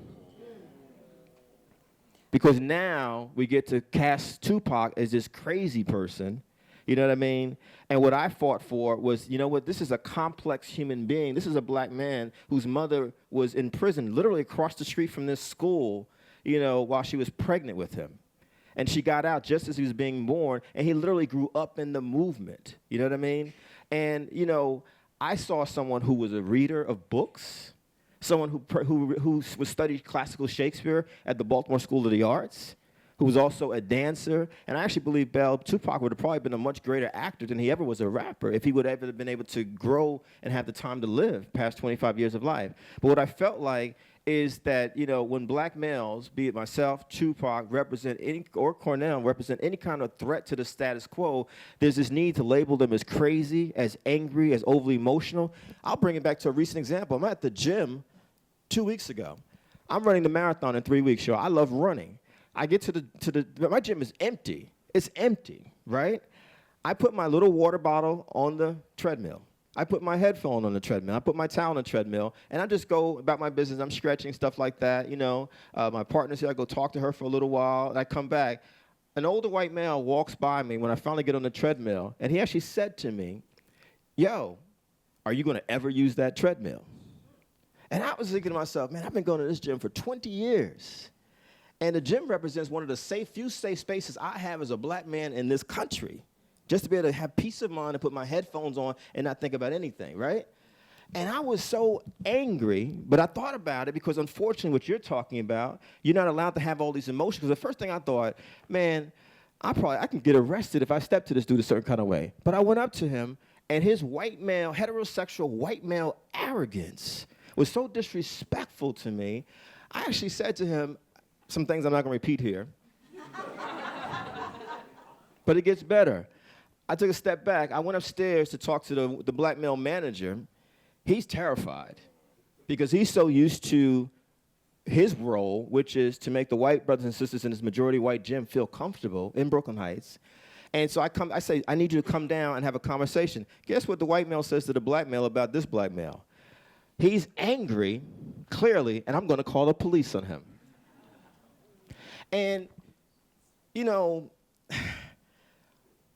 Because now we get to cast Tupac as this crazy person, you know what I mean? And what I fought for was, you know what, this is a complex human being. This is a black man whose mother was in prison, literally across the street from this school, you know, while she was pregnant with him. And she got out just as he was being born, and he literally grew up in the movement, you know what I mean? And, you know, I saw someone who was a reader of books, someone who studied classical Shakespeare at the Baltimore School of the Arts, who was also a dancer. And I actually believe Tupac would have probably been a much greater actor than he ever was a rapper if he would have ever been able to grow and have the time to live past 25 years of life. But what I felt like is that, you know, when black males, be it myself, Tupac, or Cornell, represent any kind of threat to the status quo, there's this need to label them as crazy, as angry, as overly emotional. I'll bring it back to a recent example. I'm at the gym 2 weeks ago. I'm running the marathon in 3 weeks, y'all. I love running. I get my gym is empty. It's empty, right? I put my little water bottle on the treadmill. I put my headphone on the treadmill. I put my towel on the treadmill, and I just go about my business. I'm stretching, stuff like that, you know. My partner's here. I go talk to her for a little while, and I come back. An older white male walks by me when I finally get on the treadmill, and he actually said to me, yo, are you going to ever use that treadmill? And I was thinking to myself, man, I've been going to this gym for 20 years. And the gym represents one of the few safe spaces I have as a black man in this country. Just to be able to have peace of mind and put my headphones on and not think about anything, right? And I was so angry, but I thought about it because unfortunately what you're talking about, you're not allowed to have all these emotions. Because the first thing I thought, man, I can get arrested if I step to this dude a certain kind of way. But I went up to him, and his white male, heterosexual white male arrogance was so disrespectful to me. I actually said to him some things I'm not going to repeat here. But it gets better. I took a step back. I went upstairs to talk to the black male manager. He's terrified because he's so used to his role, which is to make the white brothers and sisters in this majority white gym feel comfortable in Brooklyn Heights. And so I say, I need you to come down and have a conversation. Guess what the white male says to the black male about this black male? He's angry, clearly, and I'm going to call the police on him. And, you know,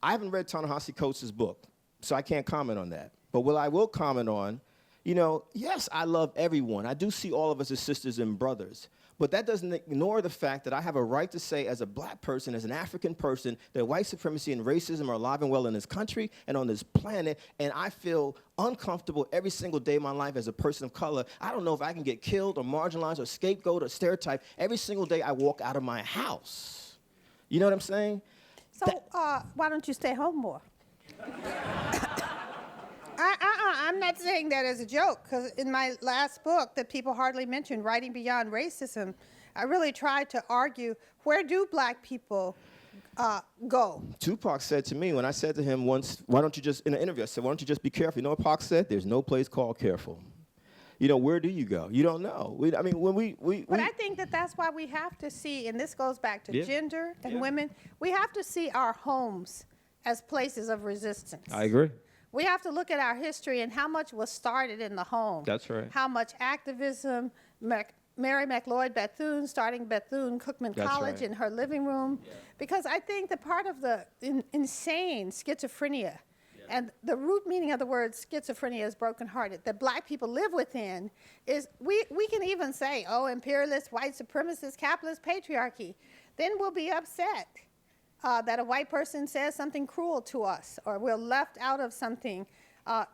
I haven't read Ta-Nehisi Coates' book, so I can't comment on that. But what I will comment on, you know, yes, I love everyone. I do see all of us as sisters and brothers. But that doesn't ignore the fact that I have a right to say, as a black person, as an African person, that white supremacy and racism are alive and well in this country and on this planet, and I feel uncomfortable every single day of my life as a person of color. I don't know if I can get killed or marginalized or scapegoat or stereotyped every single day I walk out of my house. You know what I'm saying? So why don't you stay home more? I'm not saying that as a joke, because in my last book that people hardly mention, Writing Beyond Racism, I really tried to argue, where do black people go? Tupac said to me, when I said to him once, why don't you just, in an interview, I said, why don't you just be careful? You know what Pac said? There's no place called careful. You know, where do you go? You don't know. I mean, when we But I think that that's why we have to see, and this goes back to gender and women, we have to see our homes as places of resistance. I agree. We have to look at our history and how much was started in the home. That's right. How much activism, Mary McLeod Bethune starting Bethune-Cookman College right. in her living room. Yeah. Because I think that part of the insane schizophrenia, and the root meaning of the word schizophrenia is brokenhearted, that black people live within, is we can even say, oh, imperialist, white supremacist, capitalist patriarchy. Then we'll be upset that a white person says something cruel to us, or we're left out of something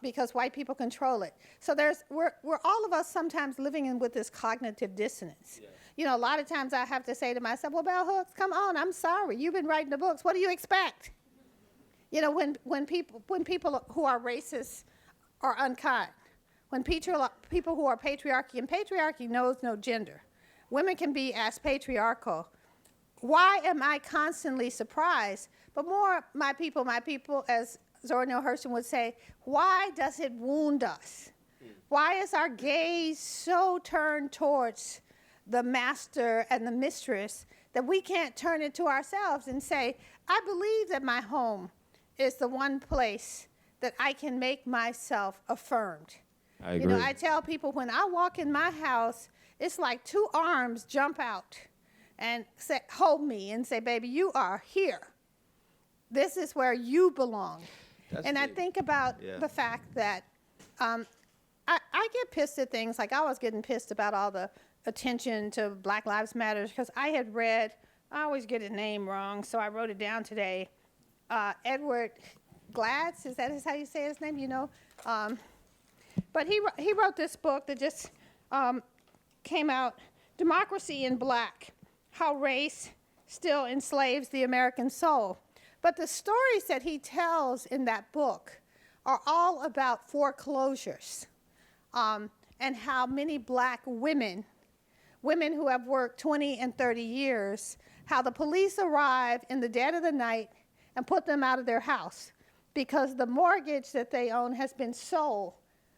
because white people control it. So we're all of us sometimes living in with this cognitive dissonance. Yeah. You know, a lot of times I have to say to myself, well, Bell Hooks, come on, I'm sorry. You've been writing the books. What do you expect? You know, when people who are racist are unkind, when people who are patriarchy, and patriarchy knows no gender, women can be as patriarchal. Why am I constantly surprised? But more, my people, as Zora Neale Hurston would say, why does it wound us? Why is our gaze so turned towards the master and the mistress that we can't turn it to ourselves and say, I believe that my home is the one place that I can make myself affirmed. I agree. You know, I tell people when I walk in my house, it's like two arms jump out and say, hold me and say, baby, you are here. This is where you belong. And I think about the fact that I get pissed at things, like I was getting pissed about all the attention to Black Lives Matter, because I had read, I always get his name wrong, so I wrote it down today, Edward Gladys, is that how you say his name, you know? But he wrote this book that just came out, Democracy in Black, How Race Still Enslaves the American Soul. But the stories that he tells in that book are all about foreclosures and how many black women who have worked 20 and 30 years, how the police arrive in the dead of the night and put them out of their house because the mortgage that they own has been sold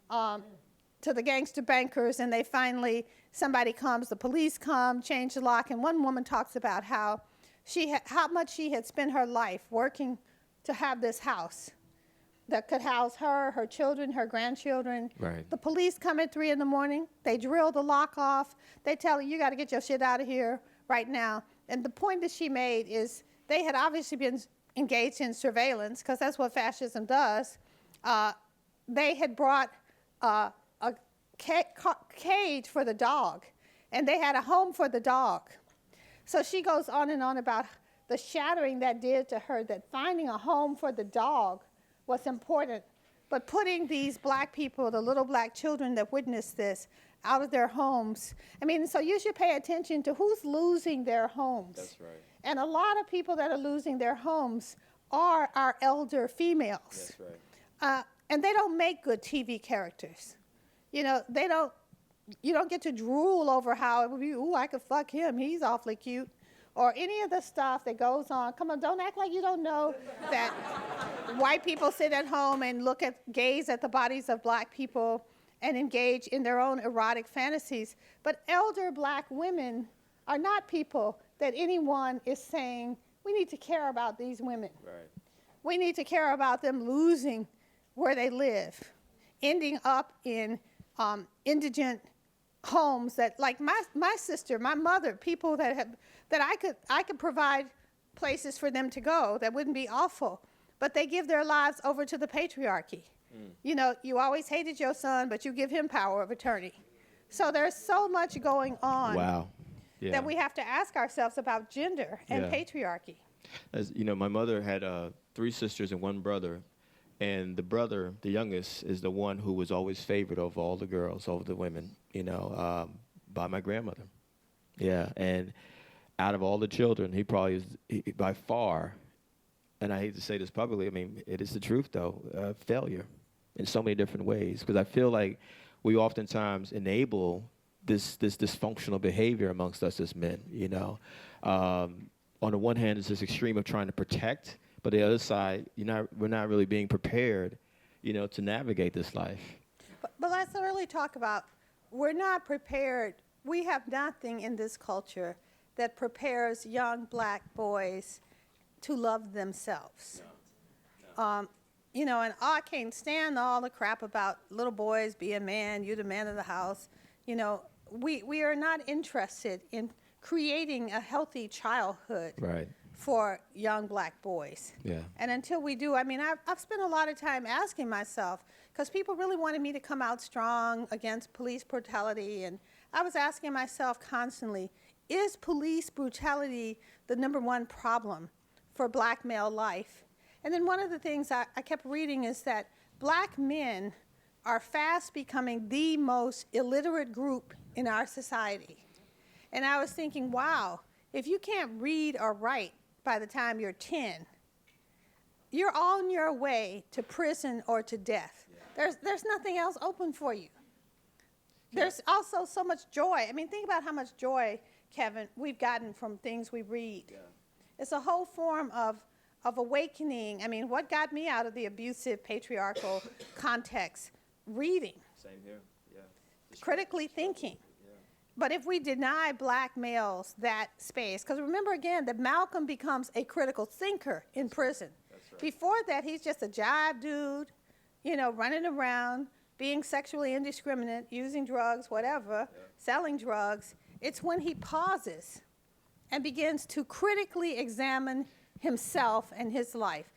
to the gangster bankers, and they finally, somebody comes, the police come, change the lock, and one woman talks about how much she had spent her life working to have this house that could house her, her children, her grandchildren. Right. The police come at 3 in the morning, they drill the lock off, they tell her, you gotta get your shit out of here right now. And the point that she made is they had obviously been engaged in surveillance, because that's what fascism does. They had brought a cage for the dog, and they had a home for the dog. So she goes on and on about the shattering that did to her, that finding a home for the dog was important, but putting these black people, the little black children that witnessed this, out of their homes. I mean, so you should pay attention to who's losing their homes. That's right. And a lot of people that are losing their homes are our elder females. That's right. And they don't make good TV characters. You know, you don't get to drool over how it would be, ooh, I could fuck him, he's awfully cute. Or any of the stuff that goes on. Come on, don't act like you don't know that white people sit at home and gaze at the bodies of black people and engage in their own erotic fantasies. But elder black women are not people that anyone is saying, we need to care about these women. Right. We need to care about them losing where they live, ending up in indigent homes that, like my sister, my mother, people that I could provide places for them to go that wouldn't be awful, but they give their lives over to the patriarchy. You know, you always hated your son, but you give him power of attorney. So there's so much going on. Wow. Yeah. That we have to ask ourselves about gender and patriarchy. As you know, my mother had 3 sisters and 1 brother, and the brother, the youngest, is the one who was always favored over all the girls, over the women, you know, by my grandmother. Yeah, and out of all the children, he probably is by far, and I hate to say this publicly, I mean, it is the truth though, failure in so many different ways, because I feel like we oftentimes enable this dysfunctional behavior amongst us as men, you know. On the one hand, it's this extreme of trying to protect, but the other side, we're not really being prepared, you know, to navigate this life. But let's really talk about, we're not prepared. We have nothing in this culture that prepares young black boys to love themselves. No. You know, and I can't stand all the crap about little boys, be a man, you the man of the house. You know, we are not interested in creating a healthy childhood for young black boys. Yeah. And until we do, I mean, I've spent a lot of time asking myself, because people really wanted me to come out strong against police brutality, and I was asking myself constantly, is police brutality the #1 problem for black male life? And then one of the things I kept reading is that black men are fast becoming the most illiterate group in our society. And I was thinking, wow, if you can't read or write by the time you're 10, you're on your way to prison or to death. Yeah. There's nothing else open for you. There's also so much joy. I mean, think about how much joy, Kevin, we've gotten from things we read. Yeah. It's a whole form of awakening. I mean, what got me out of the abusive patriarchal context? Reading. Same here, yeah. Critically thinking. Yeah. But if we deny black males that space, because remember again that Malcolm becomes a critical thinker in prison. That's right. Before that, he's just a jive dude, you know, running around, being sexually indiscriminate, using drugs, whatever, selling drugs. It's when he pauses and begins to critically examine himself and his life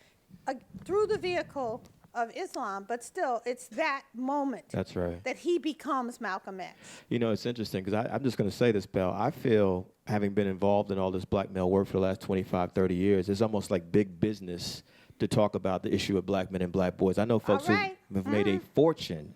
through the vehicle of Islam, but still, it's that moment. That's right. That he becomes Malcolm X. You know, it's interesting, because I'm just going to say this, Belle. I feel, having been involved in all this black male work for the last 25, 30 years, it's almost like big business to talk about the issue of black men and black boys. I know folks who have made a fortune,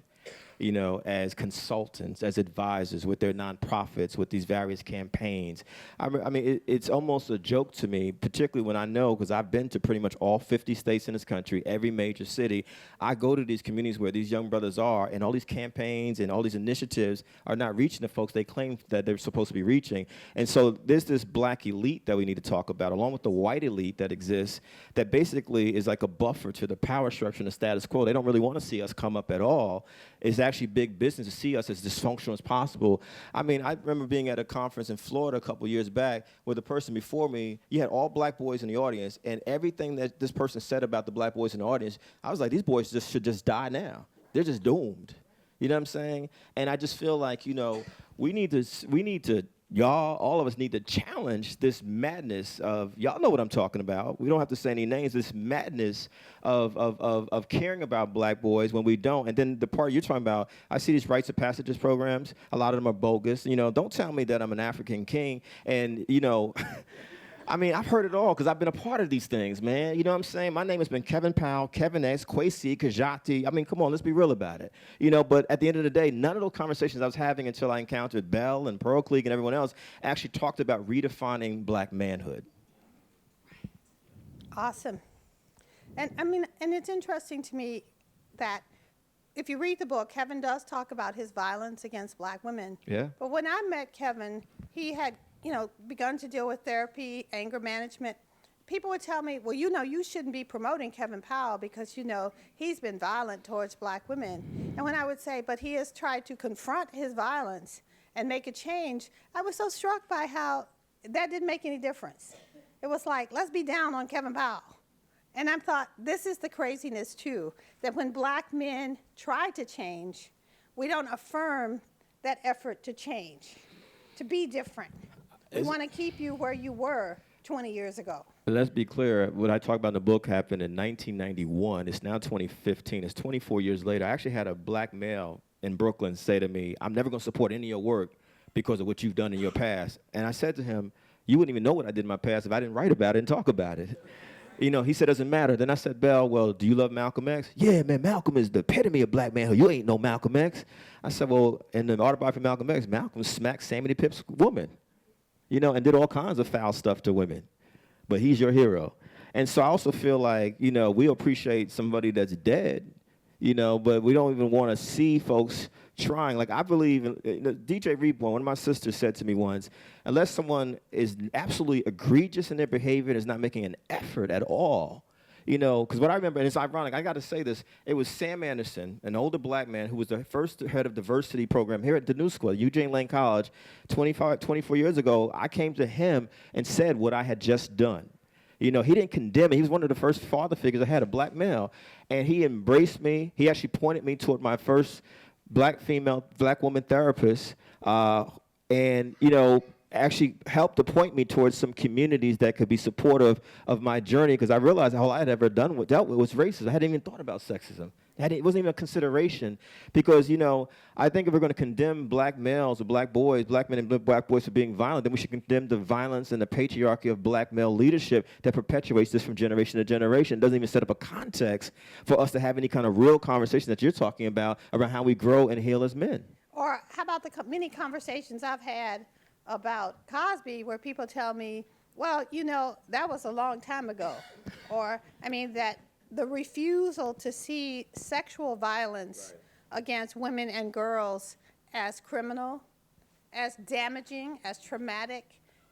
you know, as consultants, as advisors with their nonprofits, with these various campaigns. I mean, it's almost a joke to me, particularly when I know, because I've been to pretty much all 50 states in this country, every major city. I go to these communities where these young brothers are, and all these campaigns and all these initiatives are not reaching the folks they claim that they're supposed to be reaching. And so there's this black elite that we need to talk about, along with the white elite that exists, that basically is like a buffer to the power structure and the status quo. They don't really want to see us come up at all. It's actually big business to see us as dysfunctional as possible. I mean, I remember being at a conference in Florida a couple years back where the person before me, you had all black boys in the audience, and everything that this person said about the black boys in the audience, I was like, these boys should just die now. They're just doomed. You know what I'm saying? And I just feel like, you know, we need to y'all, all of us need to challenge this madness of, y'all know what I'm talking about. We don't have to say any names, this madness of caring about black boys when we don't. And then the part you're talking about, I see these rites of passages programs. A lot of them are bogus. You know, don't tell me that I'm an African king and, you know, I mean, I've heard it all because I've been a part of these things, man. You know what I'm saying? My name has been Kevin Powell, Kevin X, Kwesi, Kajati. I mean, come on, let's be real about it. You know, but at the end of the day, none of those conversations I was having until I encountered Bell and Pearl Cleek and everyone else actually talked about redefining black manhood. Awesome. And I mean, and it's interesting to me that if you read the book, Kevin does talk about his violence against black women. Yeah. But when I met Kevin, he had, begun to deal with therapy, anger management. People would tell me, well, you shouldn't be promoting Kevin Powell because, he's been violent towards black women. And when I would say, but he has tried to confront his violence and make a change, I was so struck by how that didn't make any difference. It was like, let's be down on Kevin Powell. And I thought, this is the craziness, too, that when black men try to change, we don't affirm that effort to change, to be different. We want to keep you where you were 20 years ago. Let's be clear. What I talk about in the book happened in 1991. It's now 2015. It's 24 years later. I actually had a black male in Brooklyn say to me, I'm never going to support any of your work because of what you've done in your past. And I said to him, you wouldn't even know what I did in my past if I didn't write about it and talk about it. He said, doesn't matter. Then I said, Bell, well, do you love Malcolm X? Yeah, man, Malcolm is the epitome of black manhood. You ain't no Malcolm X. I said, well, in the autobiography of Malcolm X, Malcolm smacked Sammy Pip's woman, and did all kinds of foul stuff to women. But he's your hero. And so I also feel like, we appreciate somebody that's dead, but we don't even want to see folks trying. Like, I believe, DJ Reborn, one of my sisters said to me once, unless someone is absolutely egregious in their behavior and is not making an effort at all, because what I remember, and it's ironic, I got to say this, it was Sam Anderson, an older black man who was the first head of diversity program here at the New School, Eugene Lane College, 24 years ago. I came to him and said what I had just done. He didn't condemn me. He was one of the first father figures I had, a black male, and he embraced me. He actually pointed me toward my first black woman therapist, and actually helped to point me towards some communities that could be supportive of my journey, because I realized all I had ever dealt with was racism. I hadn't even thought about sexism. It wasn't even a consideration, because I think if we're going to condemn black males or black boys, black men and black boys for being violent, then we should condemn the violence and the patriarchy of black male leadership that perpetuates this from generation to generation. It doesn't even set up a context for us to have any kind of real conversation that you're talking about around how we grow and heal as men. Or how about the many conversations I've had about Cosby where people tell me, well, that was a long time ago. Or, that the refusal to see sexual violence against women and girls as criminal, as damaging, as traumatic.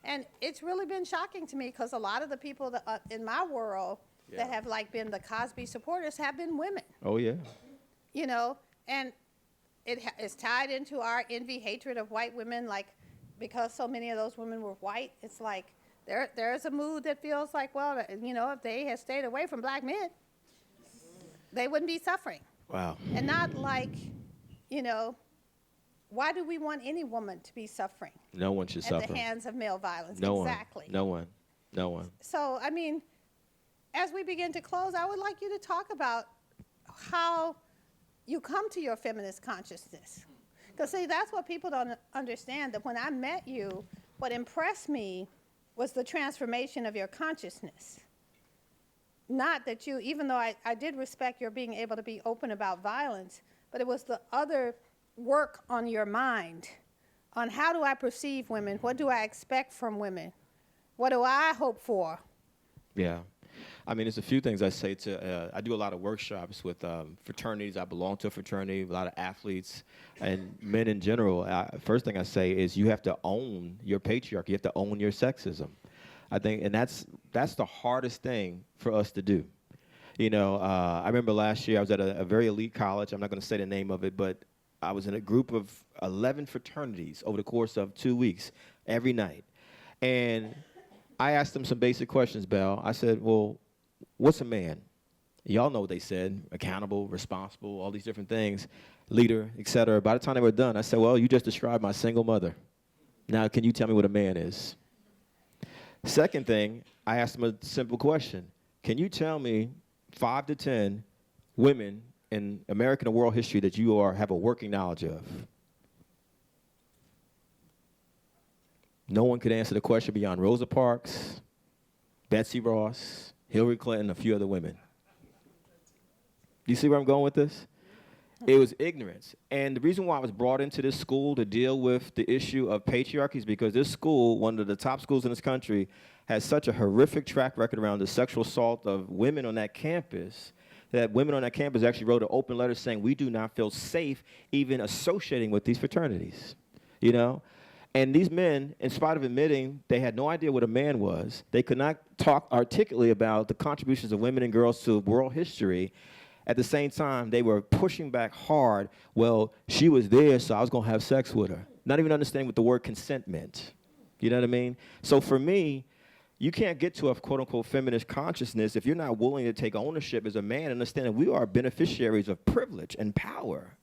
And it's really been shocking to me, because a lot of the people that, in my world that have been the Cosby supporters have been women. Oh, yeah. And it is tied into our envy, hatred of white women, because so many of those women were white. It's like there's a mood that feels like, well, if they had stayed away from black men, they wouldn't be suffering. Wow. And not why do we want any woman to be suffering? No one should suffer At the hands of male violence. No exactly. one. No one. So, as we begin to close, I would like you to talk about how you come to your feminist consciousness. Because, see, that's what people don't understand, that when I met you, what impressed me was the transformation of your consciousness. Not that you, even though I did respect your being able to be open about violence, but it was the other work on your mind, on how do I perceive women, what do I expect from women, what do I hope for? Yeah. There's a few things I say I do a lot of workshops with fraternities. I belong to a fraternity, a lot of athletes, and men in general. First thing I say is you have to own your patriarchy. You have to own your sexism. I think, and that's the hardest thing for us to do. I remember last year I was at a very elite college. I'm not going to say the name of it, but I was in a group of 11 fraternities over the course of 2 weeks, every night. And I asked them some basic questions, Belle. I said, well, what's a man? Y'all know what they said: accountable, responsible, all these different things, leader, etc. By the time they were done, I said, well, you just described my single mother. Now, can you tell me what a man is? Second thing, I asked them a simple question. Can you tell me 5 to 10 women in American and world history that you have a working knowledge of? No one could answer the question beyond Rosa Parks, Betsy Ross, Hillary Clinton, a few other women. Do you see where I'm going with this? It was ignorance. And the reason why I was brought into this school to deal with the issue of patriarchy is because this school, one of the top schools in this country, has such a horrific track record around the sexual assault of women on that campus that women on that campus actually wrote an open letter saying we do not feel safe even associating with these fraternities, you know? And these men, in spite of admitting they had no idea what a man was, they could not talk articulately about the contributions of women and girls to world history. At the same time, they were pushing back hard. Well, she was there, so I was going to have sex with her. Not even understanding what the word consent meant. You know what I mean? So for me, you can't get to a quote-unquote feminist consciousness if you're not willing to take ownership as a man and understand that we are beneficiaries of privilege and power.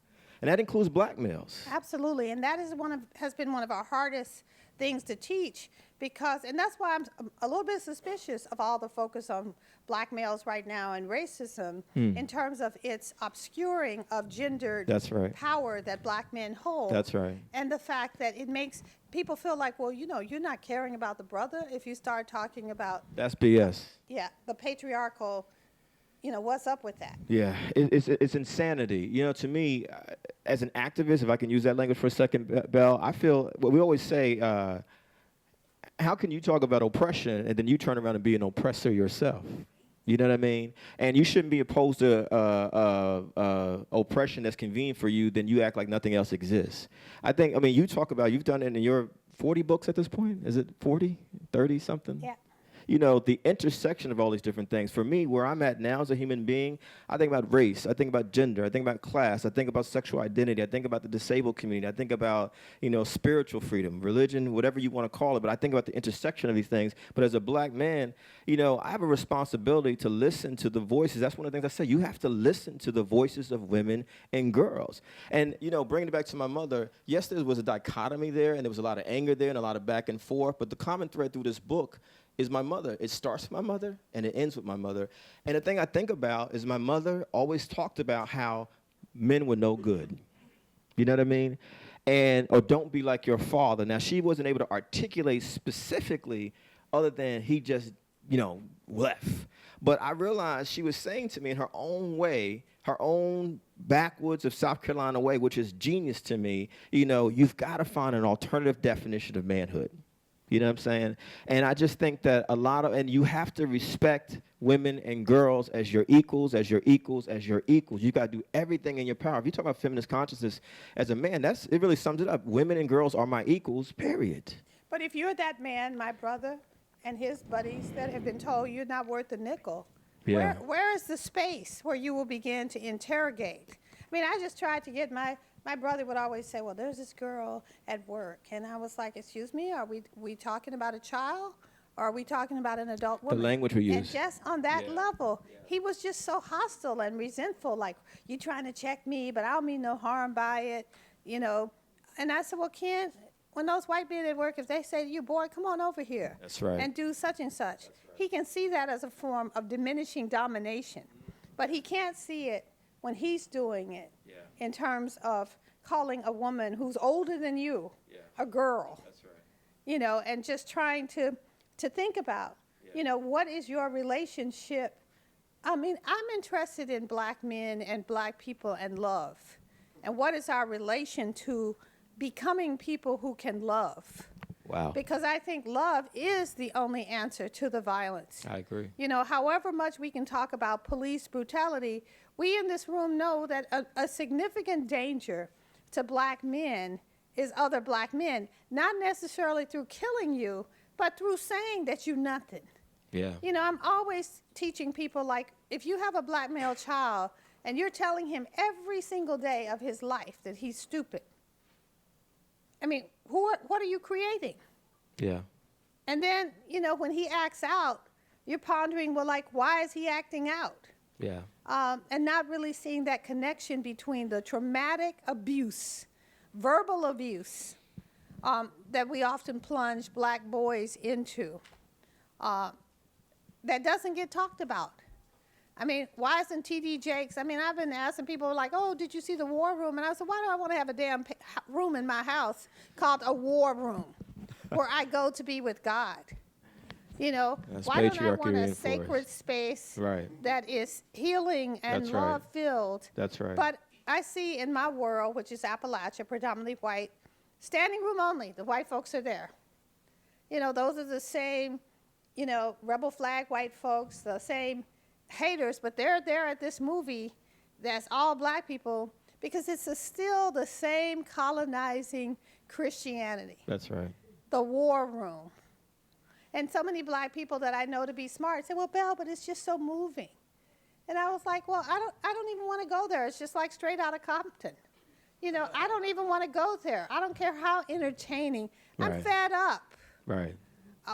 And that includes black males. Absolutely, and that is has been one of our hardest things to teach because, and that's why I'm a little bit suspicious of all the focus on black males right now and racism in terms of its obscuring of gendered power that black men hold. That's right. And the fact that it makes people feel like, well, you know, you're not caring about the brother if you start talking about. That's BS. Yeah, the patriarchal. You know, what's up with that? Yeah, it's insanity. You know, to me, as an activist, if I can use that language for a second, Belle, I feel, well, we always say, how can you talk about oppression and then you turn around and be an oppressor yourself? You know what I mean? And you shouldn't be opposed to oppression that's convenient for you, then you act like nothing else exists. I mean, you talk about, you've done it in your 40 books at this point? Is it 40, 30 something? Yeah. You know, the intersection of all these different things. For me, where I'm at now as a human being, I think about race, I think about gender, I think about class, I think about sexual identity, I think about the disabled community, I think about, you know, spiritual freedom, religion, whatever you want to call it, but I think about the intersection of these things. But as a black man, you know, I have a responsibility to listen to the voices. That's one of the things I say. You have to listen to the voices of women and girls. And, you know, bringing it back to my mother, yes, there was a dichotomy there, and there was a lot of anger there and a lot of back and forth, but the common thread through this book is my mother. It starts with my mother, and it ends with my mother. And the thing I think about is my mother always talked about how men were no good. You know what I mean? Or don't be like your father. Now, she wasn't able to articulate specifically other than he just, you know, left. But I realized she was saying to me in her own way, her own backwoods of South Carolina way, which is genius to me, you know, you've got to find an alternative definition of manhood. You know what I'm saying? And I just think that and you have to respect women and girls as your equals, as your equals, as your equals. You got to do everything in your power. If you talk about feminist consciousness as a man, it really sums it up. Women and girls are my equals, period. But if you're that man, my brother, and his buddies that have been told you're not worth a nickel, where is the space where you will begin to interrogate? I mean, I just tried to get my brother would always say, well, there's this girl at work. And I was like, excuse me, are we talking about a child? Or are we talking about an adult woman? The language we use. And just on that level, he was just so hostile and resentful, like, you trying to check me, but I don't mean no harm by it, you know. And I said, well, Ken, when those white men at work, if they say to you, boy, come on over here. That's right. And do such and such. He can see that as a form of diminishing domination. But he can't see it when he's doing it in terms of calling a woman who's older than you a girl. That's right. You know, and just trying to think about, you know, what is your relationship? I mean, I'm interested in black men and black people and love. And what is our relation to becoming people who can love? Wow. Because I think love is the only answer to the violence. I agree. You know, however much we can talk about police brutality, we in this room know that a significant danger to black men is other black men, not necessarily through killing you, but through saying that you're nothing. Yeah. You know, I'm always teaching people, like, if you have a black male child and you're telling him every single day of his life that he's stupid, I mean, what are you creating? Yeah. And then, you know, when he acts out, you're pondering, well, like, why is he acting out? Yeah. And not really seeing that connection between the traumatic abuse, verbal abuse, that we often plunge black boys into, that doesn't get talked about. I mean, why isn't T.D. Jakes? I mean, I've been asking people like, oh, did you see the war room? And I said, why do I want to have a damn room in my house called a war room where I go to be with God? You know, that's why don't I want a reinforced. sacred space Right. that is healing and That's right. love-filled? That's right. But I see in my world, which is Appalachia, predominantly white, standing room only. The white folks are there. You know, those are the same, you know, rebel flag white folks, the same haters, but they're there at this movie that's all black people because it's still the same colonizing Christianity. That's right. The war room. And so many black people that I know to be smart say, well, Belle, but it's just so moving. And I was like, well, I don't even want to go there. It's just like Straight Outta Compton. You know, I don't even want to go there. I don't care how entertaining. I'm Right. fed up Right.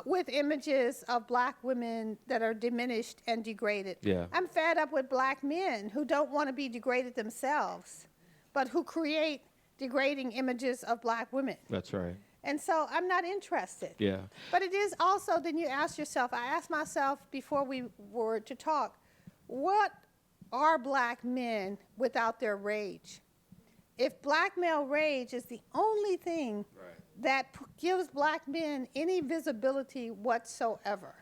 with images of black women that are diminished and degraded. Yeah. I'm fed up with black men who don't want to be degraded themselves, but who create degrading images of black women. That's right. And so I'm not interested. Yeah. But it is also, then you ask yourself, I asked myself before we were to talk, what are black men without their rage? If black male rage is the only thing that gives black men any visibility whatsoever.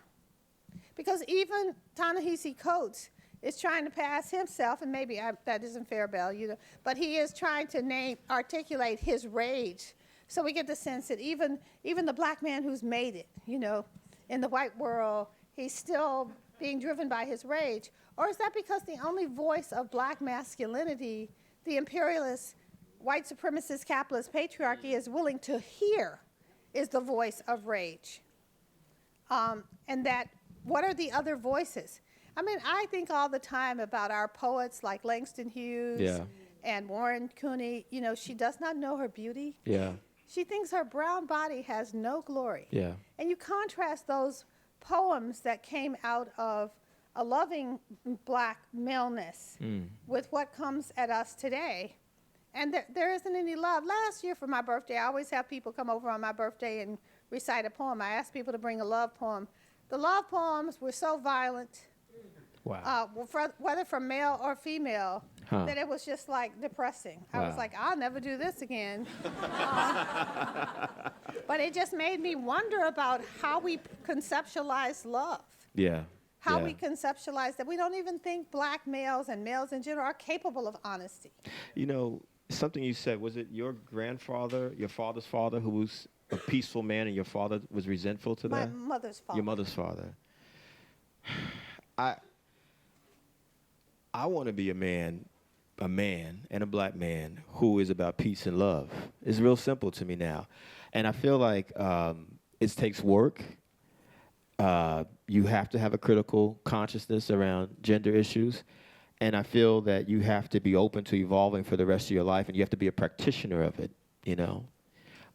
Because even Ta-Nehisi Coates is trying to pass himself, and maybe that isn't fair, Belle, you know, but he is trying to articulate his rage. So we get the sense that even the black man who's made it, you know, in the white world, he's still being driven by his rage. Or is that because the only voice of black masculinity, the imperialist, white supremacist, capitalist patriarchy is willing to hear, is the voice of rage? And that, what are the other voices? I mean, I think all the time about our poets like Langston Hughes Yeah. and Warren Cooney. You know, she does not know her beauty. Yeah. She thinks her brown body has no glory. Yeah. And you contrast those poems that came out of a loving black maleness with what comes at us today. And there isn't any love. Last year for my birthday, I always have people come over on my birthday and recite a poem. I asked people to bring a love poem. The love poems were so violent, Wow. whether from male or female, Huh. that it was just like depressing. I was Wow. like, I'll never do this again. But it just made me wonder about how we conceptualize love. Yeah. How yeah. we conceptualize that we don't even think black males and males in general are capable of honesty. You know, something you said, was it your grandfather, your father's father, who was a peaceful man and your father was resentful to My that? mother's father. Your mother's father. I want to be a man and a black man who is about peace and love. It's real simple to me now. And I feel like it takes work. You have to have a critical consciousness around gender issues. And I feel that you have to be open to evolving for the rest of your life, and you have to be a practitioner of it, you know.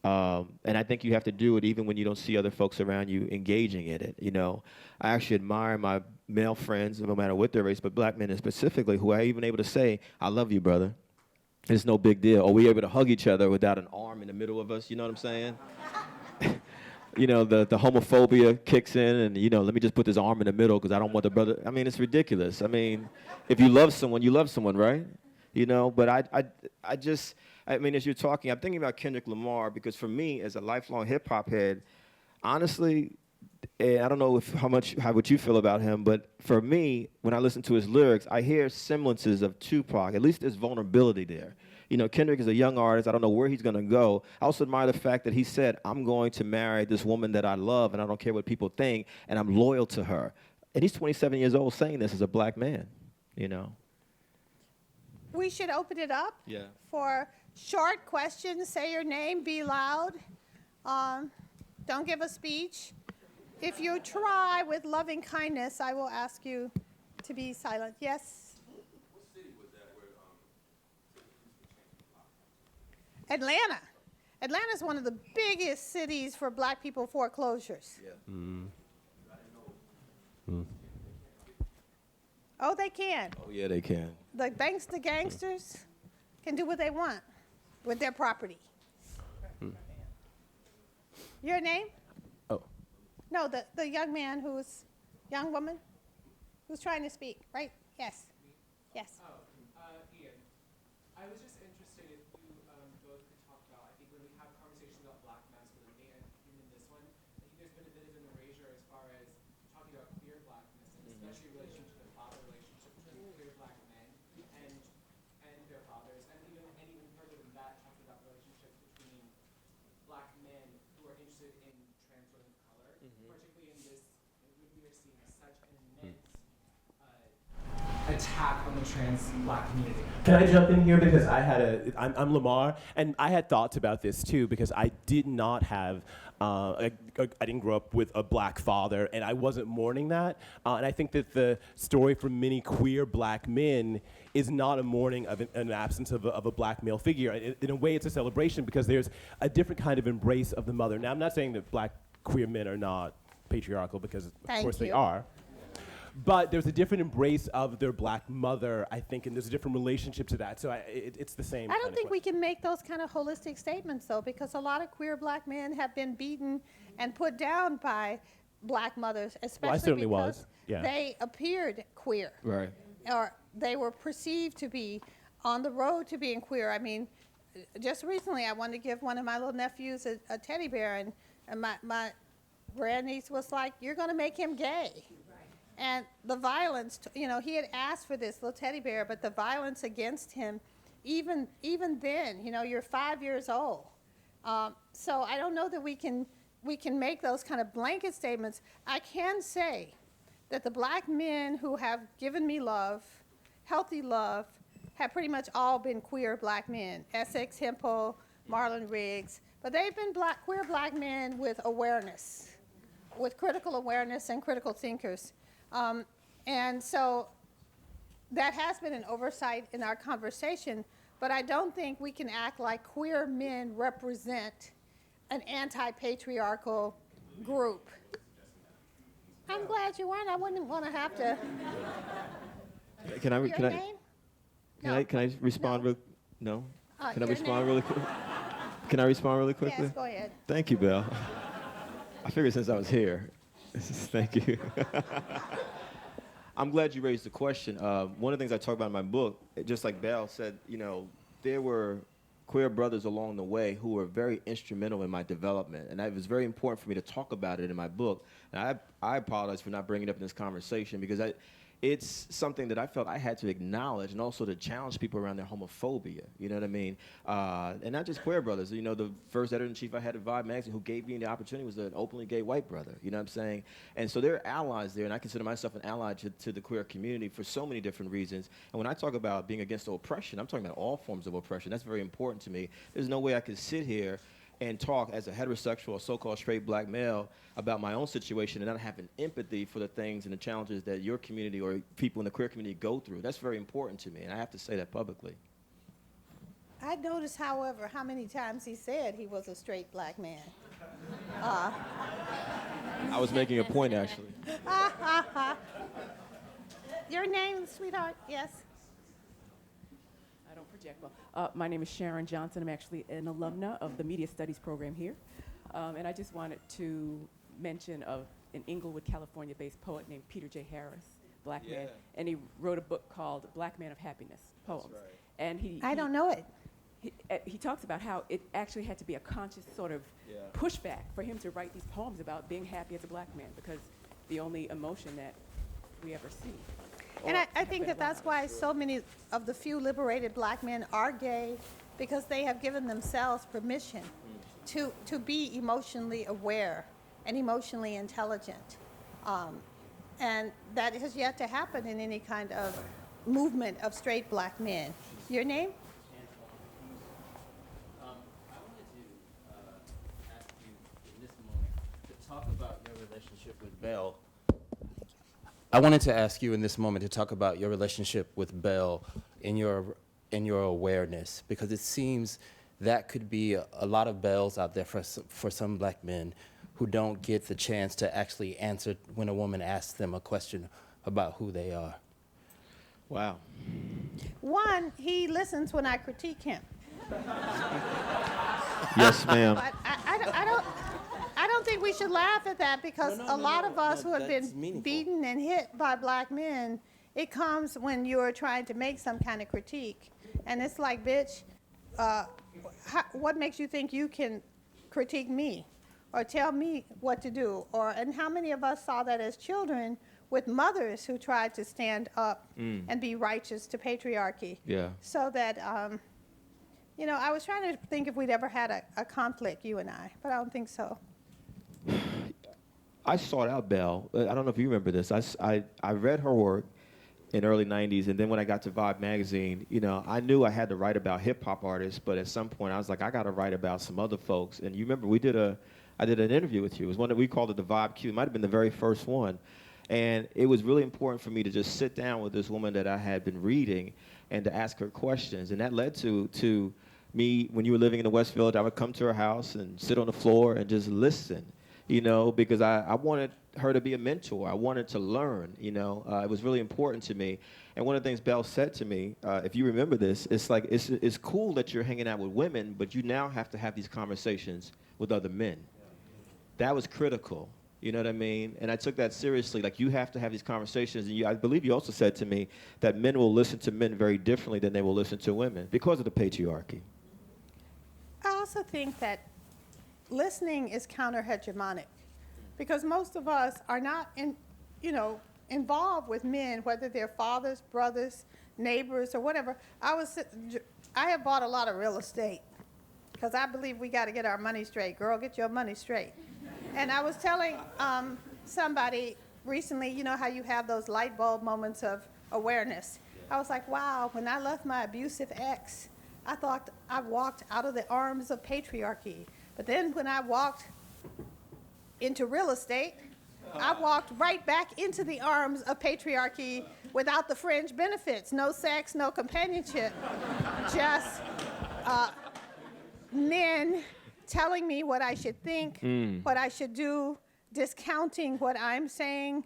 And I think you have to do it even when you don't see other folks around you engaging in it, you know. I actually admire my male friends, no matter what their race, but black men specifically, who are even able to say, I love you, brother. It's no big deal. Or we're able to hug each other without an arm in the middle of us, you know what I'm saying? You know, the homophobia kicks in and, you know, let me just put this arm in the middle because I don't want the brother. I mean, it's ridiculous. I mean, if you love someone, right? You know, but I mean, as you're talking, I'm thinking about Kendrick Lamar because for me, as a lifelong hip-hop head, honestly, I don't know how what you feel about him, but for me, when I listen to his lyrics, I hear semblances of Tupac. At least there's vulnerability there. You know, Kendrick is a young artist. I don't know where he's going to go. I also admire the fact that he said, I'm going to marry this woman that I love, and I don't care what people think, and I'm loyal to her. And he's 27 years old saying this as a black man, you know. We should open it up Yeah. for short questions. Say your name, be loud. Don't give a speech. If you try with loving kindness, I will ask you to be silent. Yes? What city was that where Atlanta. Atlanta is one of the biggest cities for black people foreclosures. Oh, they can. Oh, yeah, they can. The gangsters can do what they want with their property. Your name? Oh. No, the young man young woman who's trying to speak, right? Yes. Yes. Ian, I was just interested if you both could talk about, I think when we have conversations about black masculinity, and even in this one, I think there's been a bit of an erasure as far as talking about queer blackness, and especially in relation to the father relationship between queer black men and their fathers. particularly in this, when we are seeing such an immense attack on the trans Black community. Can I jump in here because I'm Lamar, and I had thoughts about this too because I did not have, I didn't grow up with a Black father, and I wasn't mourning that. And I think that the story for many queer Black men is not a mourning of an absence of a Black male figure. In a way, it's a celebration because there's a different kind of embrace of the mother. Now, I'm not saying that Black queer men are not patriarchal because, of course, they are. But there's a different embrace of their Black mother, I think, and there's a different relationship to that. So it's the same. I don't think we can make those kind of holistic statements, though, because a lot of queer Black men have been beaten and put down by Black mothers, especially certainly because was, yeah. they appeared queer. Right. Or they were perceived to be on the road to being queer. I mean, just recently I wanted to give one of my little nephews a teddy bear, and my grandniece was like, "You're going to make him gay." And the violence, he had asked for this little teddy bear, but the violence against him, even then, you're 5 years old. So I don't know that we can make those kind of blanket statements. I can say that the Black men who have given me love, healthy love, have pretty much all been queer Black men. Essex Hempel, Marlon Riggs, but they've been queer Black men with awareness, with critical awareness and critical thinkers. And so that has been an oversight in our conversation, but I don't think we can act like queer men represent an anti-patriarchal group. I'm glad you weren't. I wouldn't want to have to. Can I Your name? can I respond? No. No. Can I Your respond name? really quick? Can I respond really quickly? Yes, go ahead. Thank you, Belle. I figured since I was here. Thank you. I'm glad you raised the question. One of the things I talk about in my book, just like Belle said, there were queer brothers along the way who were very instrumental in my development, and it was very important for me to talk about it in my book. And I apologize for not bringing it up in this conversation because it's something that I felt I had to acknowledge and also to challenge people around their homophobia, you know what I mean? And not just queer brothers. The first editor-in-chief I had at Vibe magazine who gave me the opportunity was an openly gay white brother, you know what I'm saying? And so there are allies there, and I consider myself an ally to the queer community for so many different reasons. And when I talk about being against oppression, I'm talking about all forms of oppression. That's very important to me. There's no way I could sit here and talk as a heterosexual or so-called straight Black male about my own situation and not having empathy for the things and the challenges that your community or people in the queer community go through. That's very important to me, and I have to say that publicly. I noticed, however, how many times he said he was a straight Black man. I was making a point, actually. Your name, sweetheart? Yes. I don't project well. My name is Sharon Johnson. I'm actually an alumna of the Media Studies program here. And I just wanted to mention an Inglewood, California-based poet named Peter J. Harris, Black man. And he wrote a book called Black Man of Happiness, Poems. Right. And I don't know it. he talks about how it actually had to be a conscious sort of pushback for him to write these poems about being happy as a Black man, because the only emotion that we ever see. And I think that's why so many of the few liberated Black men are gay, because they have given themselves permission to be emotionally aware and emotionally intelligent. And that has yet to happen in any kind of movement of straight Black men. Your name? I wanted to ask you in this moment to talk about your relationship with Belle. I wanted to ask you in this moment to talk about your relationship with Belle in your awareness, because it seems that could be a lot of Belles out there for some Black men who don't get the chance to actually answer when a woman asks them a question about who they are. Wow. One, he listens when I critique him. Yes, ma'am. But I don't think we should laugh at that, because a lot of us who have that's been meaningful. beaten and hit by Black men, it comes when you're trying to make some kind of critique. And it's like, bitch, what makes you think you can critique me or tell me what to do? And how many of us saw that as children with mothers who tried to stand up and be righteous to patriarchy? Yeah. So that, I was trying to think if we'd ever had a conflict, you and I, but I don't think so. I sought out Belle. I don't know if you remember this. I read her work in early 90s, and then when I got to Vibe magazine, you know, I knew I had to write about hip-hop artists, but at some point I was like, I got to write about some other folks. And you remember I did an interview with you. It was one that we called it the Vibe Q. It might have been the very first one. And it was really important for me to just sit down with this woman that I had been reading and to ask her questions. And that led to me, when you were living in the West Village, I would come to her house and sit on the floor and just listen, you know, because I wanted her to be a mentor. I wanted to learn, you know. It was really important to me. And one of the things Belle said to me, if you remember this, it's like, it's cool that you're hanging out with women, but you now have to have these conversations with other men. That was critical. You know what I mean? And I took that seriously. Like, you have to have these conversations. And I believe you also said to me that men will listen to men very differently than they will listen to women because of the patriarchy. I also think that listening is counter-hegemonic because most of us are not involved with men, whether they're fathers, brothers, neighbors, or whatever. I have bought a lot of real estate because I believe we got to get our money straight. Girl, get your money straight. And I was telling somebody recently, you know how you have those light bulb moments of awareness. I was like, wow, when I left my abusive ex, I thought I walked out of the arms of patriarchy. But then when I walked into real estate, I walked right back into the arms of patriarchy without the fringe benefits. No sex, no companionship, just men telling me what I should think, what I should do, discounting what I'm saying.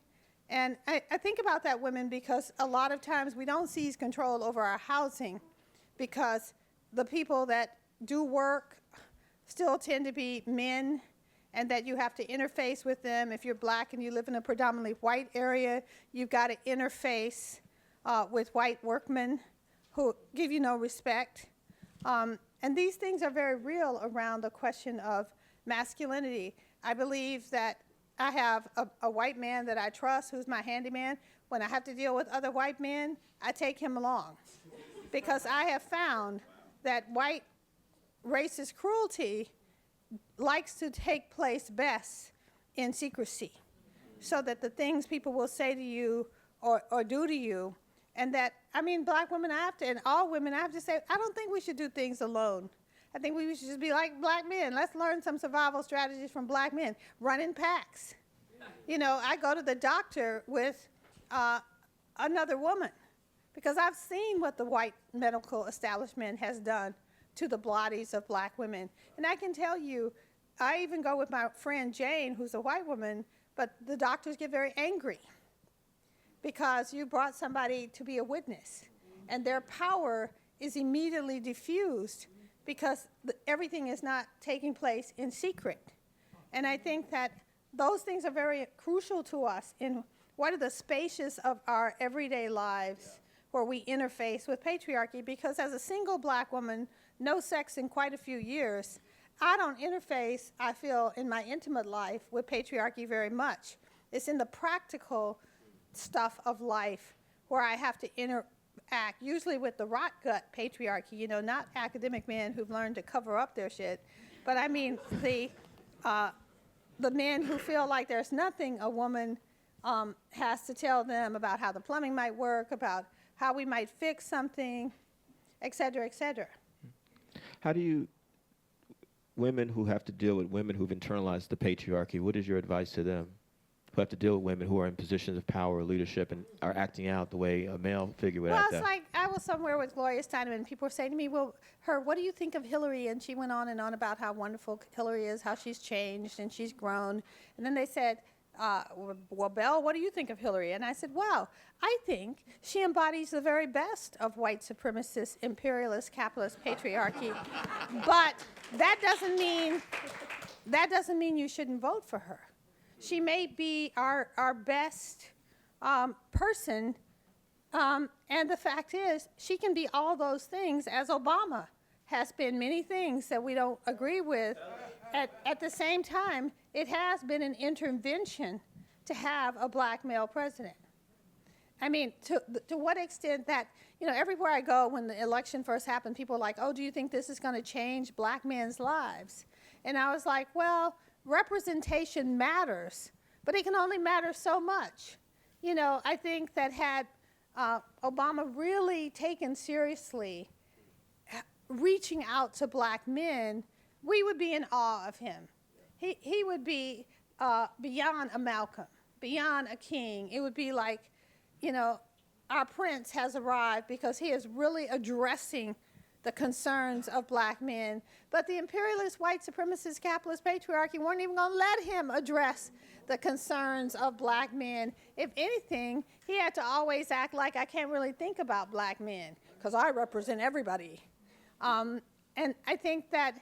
And I think about that, women, because a lot of times we don't seize control over our housing because the people that do work still tend to be men, and that you have to interface with them. If you're black and you live in a predominantly white area, you've got to interface with white workmen who give you no respect. And these things are very real around the question of masculinity. I believe that I have a white man that I trust who's my handyman. When I have to deal with other white men, I take him along. Because I have found that white racist cruelty likes to take place best in secrecy, so that the things people will say to you or do to you, and that, I mean, black women and all women, I have to say, I don't think we should do things alone. I think we should just be like black men. Let's learn some survival strategies from black men. Run in packs. You know, I go to the doctor with another woman because I've seen what the white medical establishment has done to the bodies of black women. And I can tell you, I even go with my friend Jane, who's a white woman, but the doctors get very angry because you brought somebody to be a witness, and their power is immediately diffused because everything is not taking place in secret. And I think that those things are very crucial to us in what are the spaces of our everyday lives where we interface with patriarchy, because as a single black woman, no sex in quite a few years, I don't interface, I feel, in my intimate life with patriarchy very much. It's in the practical stuff of life where I have to interact, usually with the rot gut patriarchy, you know, not academic men who've learned to cover up their shit, but I mean the men who feel like there's nothing a woman has to tell them about how the plumbing might work, about how we might fix something, et cetera, et cetera. How do women who have to deal with women who've internalized the patriarchy, what is your advice to them? Who have to deal with women who are in positions of power or leadership and are acting out the way a male figure would act out? Well, it's like I was somewhere with Gloria Steinem, and people were saying to me, well, what do you think of Hillary? And she went on and on about how wonderful Hillary is, how she's changed and she's grown. And then they said, well, Belle, what do you think of Hillary? And I said, wow, I think she embodies the very best of white supremacist, imperialist, capitalist patriarchy. But that doesn't mean you shouldn't vote for her. She may be our best person, and the fact is, she can be all those things, as Obama has been many things that we don't agree with. At the same time, it has been an intervention to have a black male president. I mean, to what extent that, you know, everywhere I go when the election first happened, people are like, oh, do you think this is going to change black men's lives? And I was like, well, representation matters, but it can only matter so much. You know, I think that had Obama really taken seriously reaching out to black men, we would be in awe of him. He would be beyond a Malcolm, beyond a King. It would be like, you know, our prince has arrived because he is really addressing the concerns of black men. But the imperialist, white supremacist, capitalist patriarchy weren't even going to let him address the concerns of black men. If anything, he had to always act like, I can't really think about black men because I represent everybody. And I think that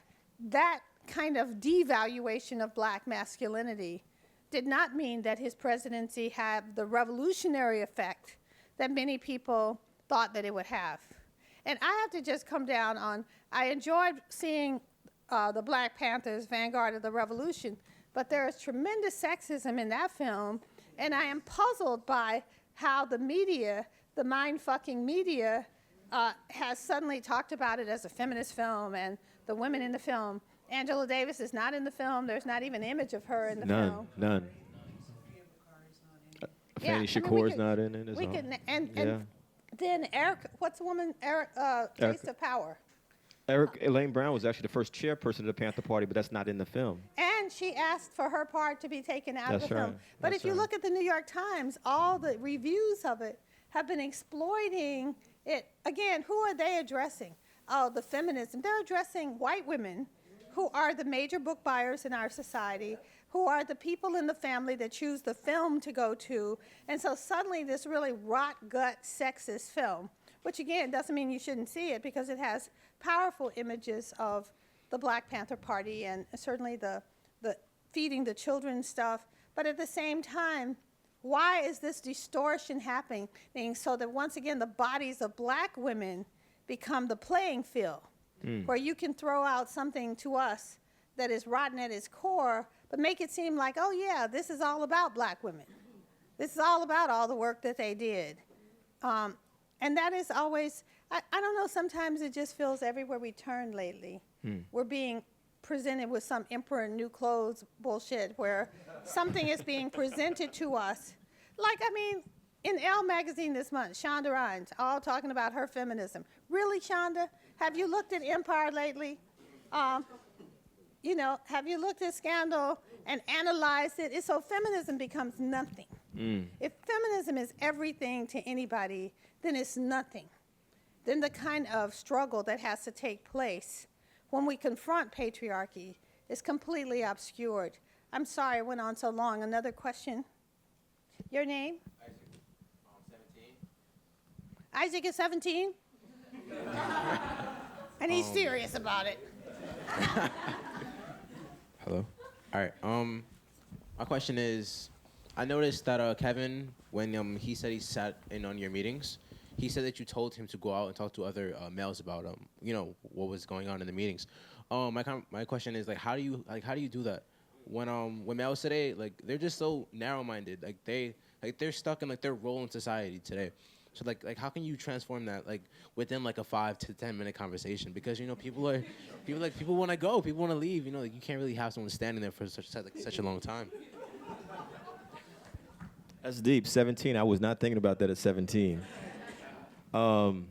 that kind of devaluation of black masculinity did not mean that his presidency had the revolutionary effect that many people thought that it would have. And I have to just come down on, I enjoyed seeing the Black Panthers, Vanguard of the Revolution, but there is tremendous sexism in that film, and I am puzzled by how the media, the mind-fucking media, has suddenly talked about it as a feminist film, and the women in the film. Angela Davis is not in the film. There's not even an image of her in the film. None. Yeah, Fanny Shakur's not in it as well. And then Eric, what's the woman? Eric, Taste of Power. Elaine Brown was actually the first chairperson of the Panther Party, but that's not in the film. And she asked for her part to be taken out of the film. Right. But That's if you right. look at the New York Times, all the reviews of it have been exploiting it. Again, who are they addressing? Oh, the feminism. They're addressing white women who are the major book buyers in our society, who are the people in the family that choose the film to go to. And so suddenly this really rot gut sexist film, which again doesn't mean you shouldn't see it because it has powerful images of the Black Panther Party and certainly the feeding the children stuff. But at the same time, why is this distortion happening so that once again the bodies of black women become the playing field where you can throw out something to us that is rotten at its core, but make it seem like, oh yeah, this is all about black women. This is all about all the work that they did. And that is always, I don't know, sometimes it just feels everywhere we turn lately, we're being presented with some emperor in new clothes bullshit where something is being presented to us. Like, I mean, in Elle magazine this month, Shonda Rhimes, all talking about her feminism. Really, Shonda? Have you looked at Empire lately? You know, have you looked at Scandal and analyzed it? So feminism becomes nothing. If feminism is everything to anybody, then it's nothing. Then the kind of struggle that has to take place when we confront patriarchy is completely obscured. I'm sorry I went on so long. Another question? Your name? Isaac, 17. Isaac is 17? And he's serious about it. Hello. All right. My question is, I noticed that Kevin, when he said he sat in on your meetings, he said that you told him to go out and talk to other males about you know, what was going on in the meetings. My question is how do you do that when males today, like, they're just so narrow-minded, they're stuck in their role in society today. So like how can you transform that within a 5 to 10 minute conversation? Because people want to go, people want to leave. You can't really have someone standing there for such a long time. That's deep. 17. I was not thinking about that at 17. Sometimes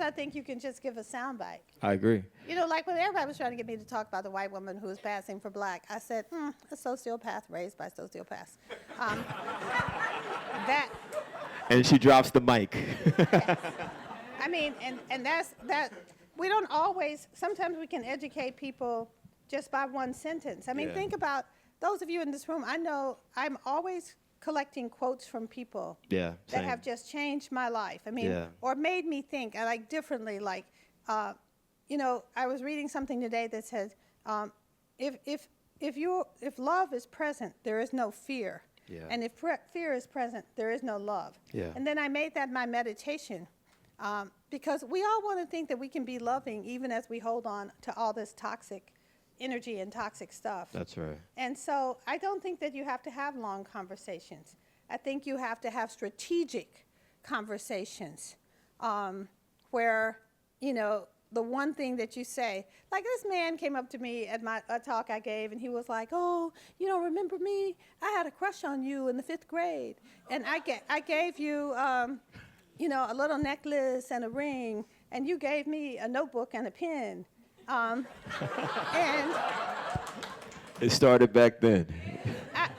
I think you can just give a soundbite. I agree. You know, like when everybody was trying to get me to talk about the white woman who was passing for black, I said, a sociopath raised by sociopaths. That. And she drops the mic. Yes. I mean, and that's that. We don't always. Sometimes we can educate people just by one sentence. I mean, Yeah. think about those of you in this room. I know I'm always collecting quotes from people Yeah. that Same. have just changed my life. I mean, Yeah. or made me think differently. I was reading something today that said, if love is present, there is no fear. Yeah. And if fear is present, there is no love. Yeah. And then I made that my meditation because we all want to think that we can be loving even as we hold on to all this toxic energy and toxic stuff. That's right. And so I don't think that you have to have long conversations. I think you have to have strategic conversations where, the one thing that you say. Like this man came up to me at a talk I gave, and he was like, "Oh, you don't remember me? I had a crush on you in the 5th grade, and I gave you, you know, a little necklace and a ring, and you gave me a notebook and a pen." And It started back then.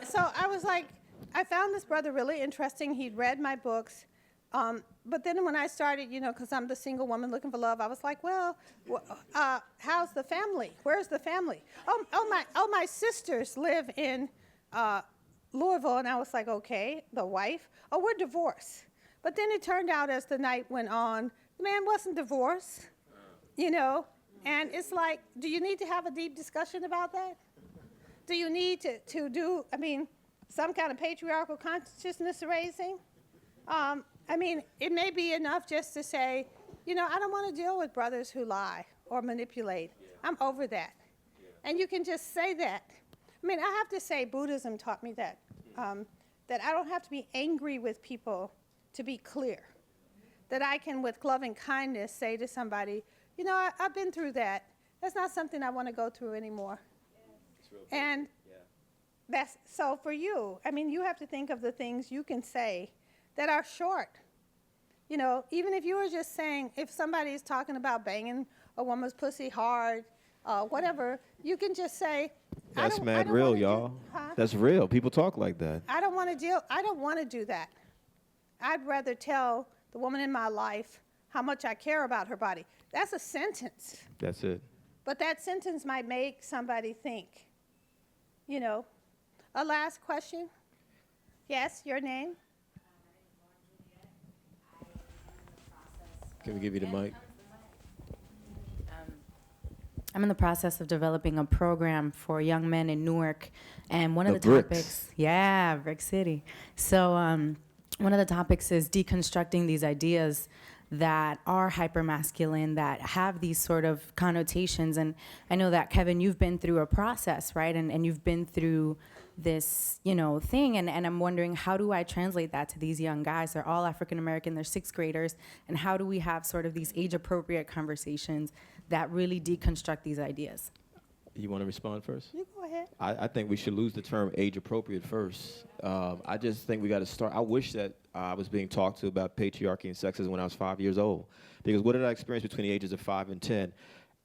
so I was like, I found this brother really interesting. He'd read my books. But then when I started, you know, because I'm the single woman looking for love, I was like, well, how's the family? Where's the family? My sisters live in Louisville. And I was like, okay, the wife? Oh, we're divorced. But then it turned out as the night went on, the man wasn't divorced, you know? And it's like, do you need to have a deep discussion about that? Do you need to do, I mean, some kind of patriarchal consciousness raising? I mean, it may be enough just to say, you know, I don't want to deal with brothers who lie or manipulate. I'm over that. And you can just say that. I mean, I have to say Buddhism taught me that, that I don't have to be angry with people to be clear. That I can, with loving kindness, say to somebody, you know, I've been through that. That's not something I want to go through anymore. And that's, so for you, I mean, you have to think of the things you can say that are short. You know, even if you were just saying, if somebody's talking about banging a woman's pussy hard, whatever, you can just say, That's mad real, y'all. That's real. People talk like that. I don't want to do that. I'd rather tell the woman in my life how much I care about her body. That's a sentence. That's it. But that sentence might make somebody think. You know, a last question. Yes, your name? Can we give you the mic? I'm in the process of developing a program for young men in Newark, and one of the Bricks. topics, yeah, Brick City. So one of the topics is deconstructing these ideas that are hypermasculine, that have these sort of connotations. And I know that, Kevin, you've been through a process, right? And you've been through this, you know, thing. And I'm wondering, how do I translate that to these young guys? They're all African American, they're 6th graders. And how do we have sort of these age-appropriate conversations that really deconstruct these ideas? You want to respond first? You go ahead. I think we should lose the term age appropriate first. I just think we got to start. I wish that I was being talked to about patriarchy and sexism when I was 5 years old. Because what did I experience between the ages of 5 and 10?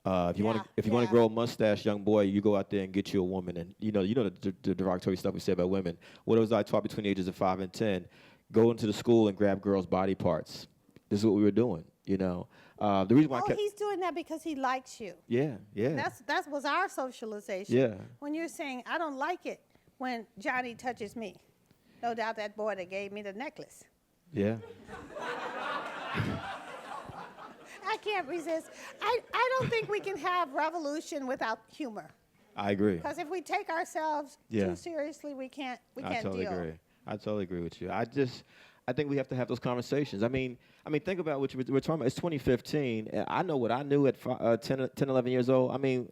If you want to grow a mustache, young boy, you go out there and get you a woman. And you know the derogatory stuff we say about women. What was I taught between the ages of 5 and 10? Go into the school and grab girls' body parts. This is what we were doing. You know. The reason why he's doing that because he likes you. Yeah. That was our socialization. Yeah. When you're saying, I don't like it when Johnny touches me. No doubt that boy that gave me the necklace. Yeah. I can't resist. I don't think we can have revolution without humor. I agree. Because if we take ourselves too seriously, we can't I totally deal. agree. I totally agree with you. I think we have to have those conversations. I mean, think about what we're talking about. It's 2015. And I know what I knew at 10, 11 years old. I mean,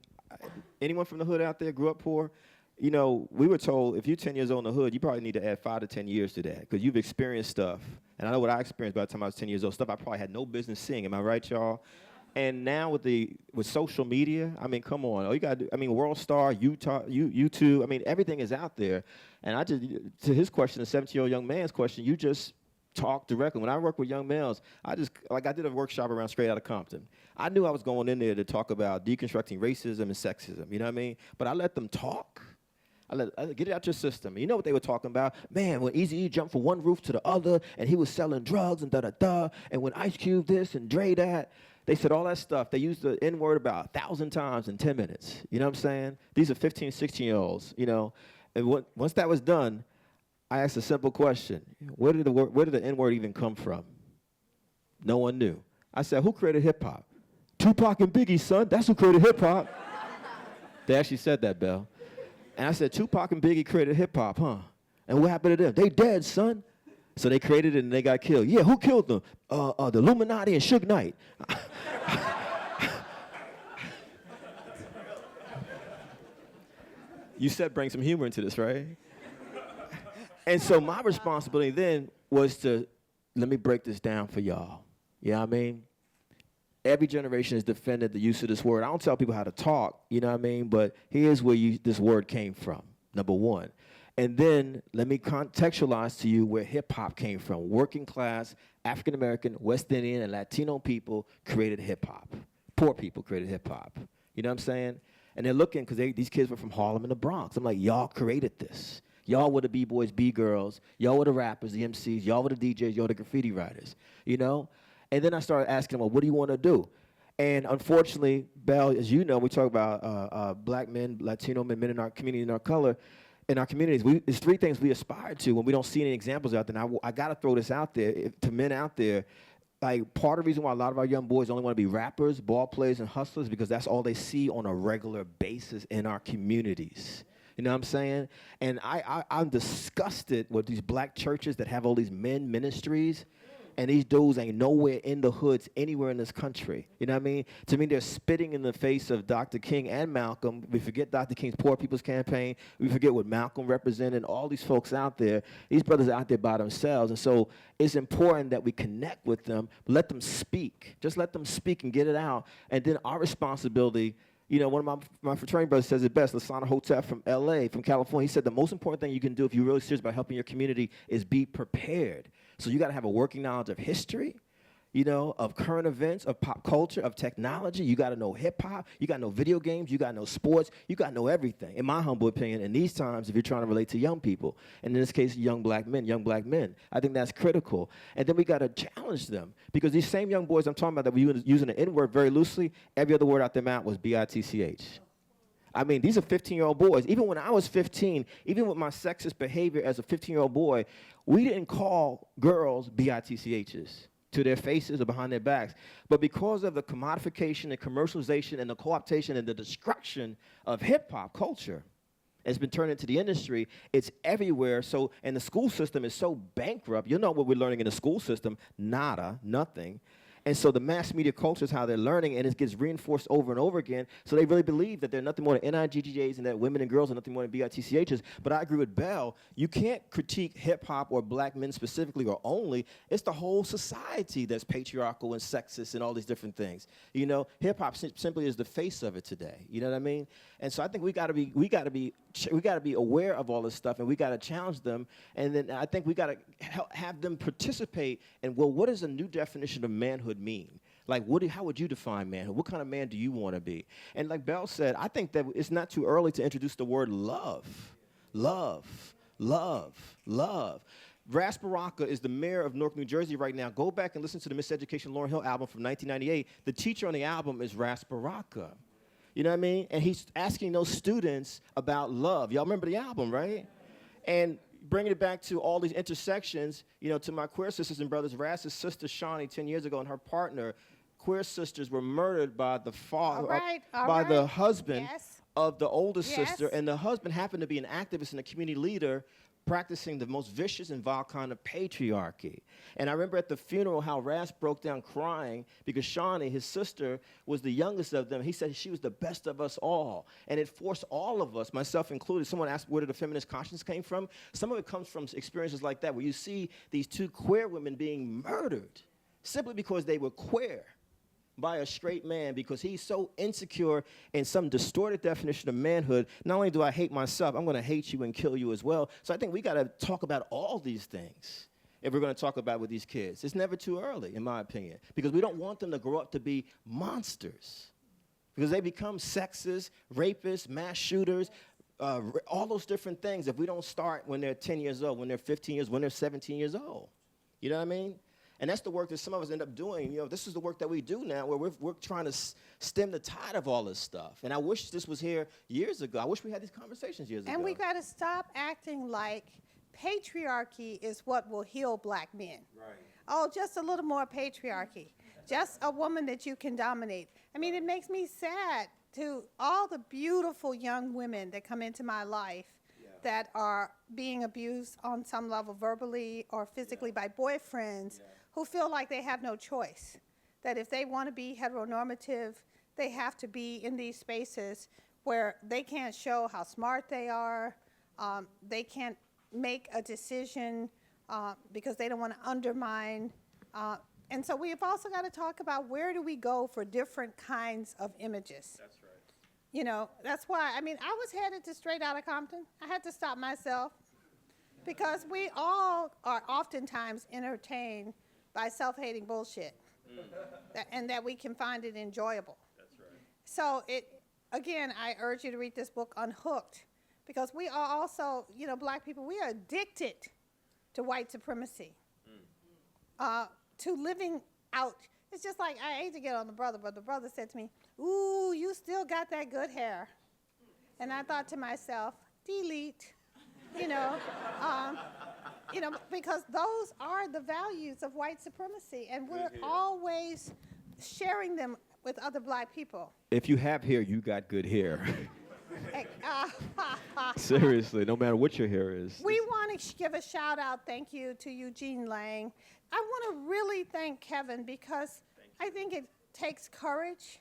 anyone from the hood out there grew up poor? You know, we were told if you're 10 years old in the hood, you probably need to add 5 to 10 years to that because you've experienced stuff. And I know what I experienced by the time I was 10 years old, stuff I probably had no business seeing. Am I right, y'all? And now with social media, I mean, come on. All you got to do, I mean, World Star, Utah, YouTube, I mean, everything is out there. And to his question, the 17-year-old young man's question, you just talk directly. When I work with young males, I did a workshop around Straight Outta Compton. I knew I was going in there to talk about deconstructing racism and sexism, you know what I mean? But I let them talk. I get it out your system. You know what they were talking about? Man, when Eazy-E jumped from one roof to the other, and he was selling drugs and da-da-da, and when Ice Cube this and Dre that, they said all that stuff. They used the N-word about 1,000 times in 10 minutes. You know what I'm saying? These are 15, 16-year-olds, you know? And once that was done, I asked a simple question. Where did the N-word even come from? No one knew. I said, who created hip-hop? Tupac and Biggie, son. That's who created hip-hop. They actually said that, Bell. And I said, Tupac and Biggie created hip-hop, huh? And what happened to them? They dead, son. So they created it and they got killed. Yeah, who killed them? The Illuminati and Suge Knight. You said bring some humor into this, right? And so my responsibility then was to, let me break this down for y'all. You know what I mean? every generation has defended the use of this word. I don't tell people how to talk, you know what I mean? But here's where this word came from, number one. And then let me contextualize to you where hip-hop came from. Working class, African-American, West Indian, and Latino people created hip-hop. Poor people created hip-hop. You know what I'm saying? And they're looking, because these kids were from Harlem and the Bronx. I'm like, y'all created this. Y'all were the B-boys, B-girls. Y'all were the rappers, the MCs. Y'all were the DJs. Y'all were the graffiti writers, you know? And then I started asking them, well, what do you want to do? And unfortunately, Belle, as you know, we talk about black men, Latino men, men in our community, in our color, in our communities. There's three things we aspire to when we don't see any examples out there. And I got to throw this out there to men out there. Like, part of the reason why a lot of our young boys only want to be rappers, ball players, and hustlers, because that's all they see on a regular basis in our communities. You know what I'm saying? And I'm disgusted with these black churches that have all these men ministries, and these dudes ain't nowhere in the hoods anywhere in this country. You know what I mean? To me, they're spitting in the face of Dr. King and Malcolm. We forget Dr. King's Poor People's Campaign. We forget what Malcolm represented, all these folks out there. These brothers are out there by themselves. And so it's important that we connect with them, let them speak. Just let them speak and get it out. And then our responsibility, you know, one of my fraternity brothers says it best, Lasana Hotep from LA, from California. He said the most important thing you can do if you're really serious about helping your community is be prepared. So you got to have a working knowledge of history, you know, of current events, of pop culture, of technology. You got to know hip-hop. You got to know video games. You got to know sports. You got to know everything, in my humble opinion, in these times if you're trying to relate to young people. And in this case, young black men. I think that's critical. And then we got to challenge them, because these same young boys I'm talking about that were using the N-word very loosely, every other word out their mouth was B-I-T-C-H. I mean, these are 15-year-old boys. Even when I was 15, even with my sexist behavior as a 15-year-old boy, we didn't call girls B-I-T-C-H's to their faces or behind their backs. But because of the commodification and commercialization and the co-optation and the destruction of hip-hop culture, it's been turned into the industry. It's everywhere. So, and the school system is so bankrupt. You know what we're learning in the school system? Nada, nothing. And so the mass media culture is how they're learning, and it gets reinforced over and over again. So they really believe that they're nothing more than NIGGAs and that women and girls are nothing more than BITCHs. But I agree with Belle. You can't critique hip-hop or black men specifically or only. It's the whole society that's patriarchal and sexist and all these different things. You know, hip-hop simply is the face of it today. You know what I mean? And so I think we got to be aware of all this stuff, and we got to challenge them. And then I think we got to have them participate in, well, what does a new definition of manhood mean? Like, how would you define manhood? What kind of man do you want to be? And like Belle said, I think that it's not too early to introduce the word love. Love, love, love. Ras Baraka is the mayor of Newark, New Jersey right now. Go back and listen to the Miseducation Lauryn Hill album from 1998. The teacher on the album is Ras Baraka. You know what I mean? And he's asking those students about love. Y'all remember the album, right? And bringing it back to all these intersections, you know, to my queer sisters and brothers, Ras's sister, Shawnee, 10 years ago, and her partner, queer sisters were murdered by the father, the husband of the oldest sister, and the husband happened to be an activist and a community leader practicing the most vicious and vile kind of patriarchy. And I remember at the funeral how Ras broke down crying because Shawnee, his sister, was the youngest of them. He said she was the best of us all. And it forced all of us, myself included. Someone asked where did the feminist conscience came from? Some of it comes from experiences like that, where you see these two queer women being murdered simply because they were queer by a straight man, because he's so insecure in some distorted definition of manhood. Not only do I hate myself, I'm going to hate you and kill you as well. So I think we got to talk about all these things if we're going to talk about with these kids. It's never too early, in my opinion, because we don't want them to grow up to be monsters, because they become sexist, rapists, mass shooters, all those different things if we don't start when they're 10 years old, when they're 15 years, when they're 17 years old. You know what I mean? And that's the work that some of us end up doing. You know, this is the work that we do now, where we're trying to stem the tide of all this stuff. And I wish this was here years ago. I wish we had these conversations years ago. And we got to stop acting like patriarchy is what will heal black men. Right. Oh, just a little more patriarchy. Just a woman that you can dominate. I mean, it makes me sad to all the beautiful young women that come into my life that are being abused on some level verbally or physically by boyfriends who feel like they have no choice, that if they want to be heteronormative, they have to be in these spaces where they can't show how smart they are, they can't make a decision because they don't want to undermine And so we've also got to talk about where do we go for different kinds of images. That's right. You know, that's why, I mean, I was headed to Straight Outta Compton. I had to stop myself because we all are oftentimes entertained by self-hating bullshit and that we can find it enjoyable. That's right. So again, I urge you to read this book, Unhooked, because we are also, you know, black people, we are addicted to white supremacy, to living out. It's just like, I hate to get on the brother, but the brother said to me, ooh, you still got that good hair. And I thought to myself, delete, you know, because those are the values of white supremacy, and we're always sharing them with other black people. If you have hair, you got good hair. Seriously, no matter what your hair is. We want to give a shout out, thank you, to Eugene Lang. I want to really thank Kevin because I think it takes courage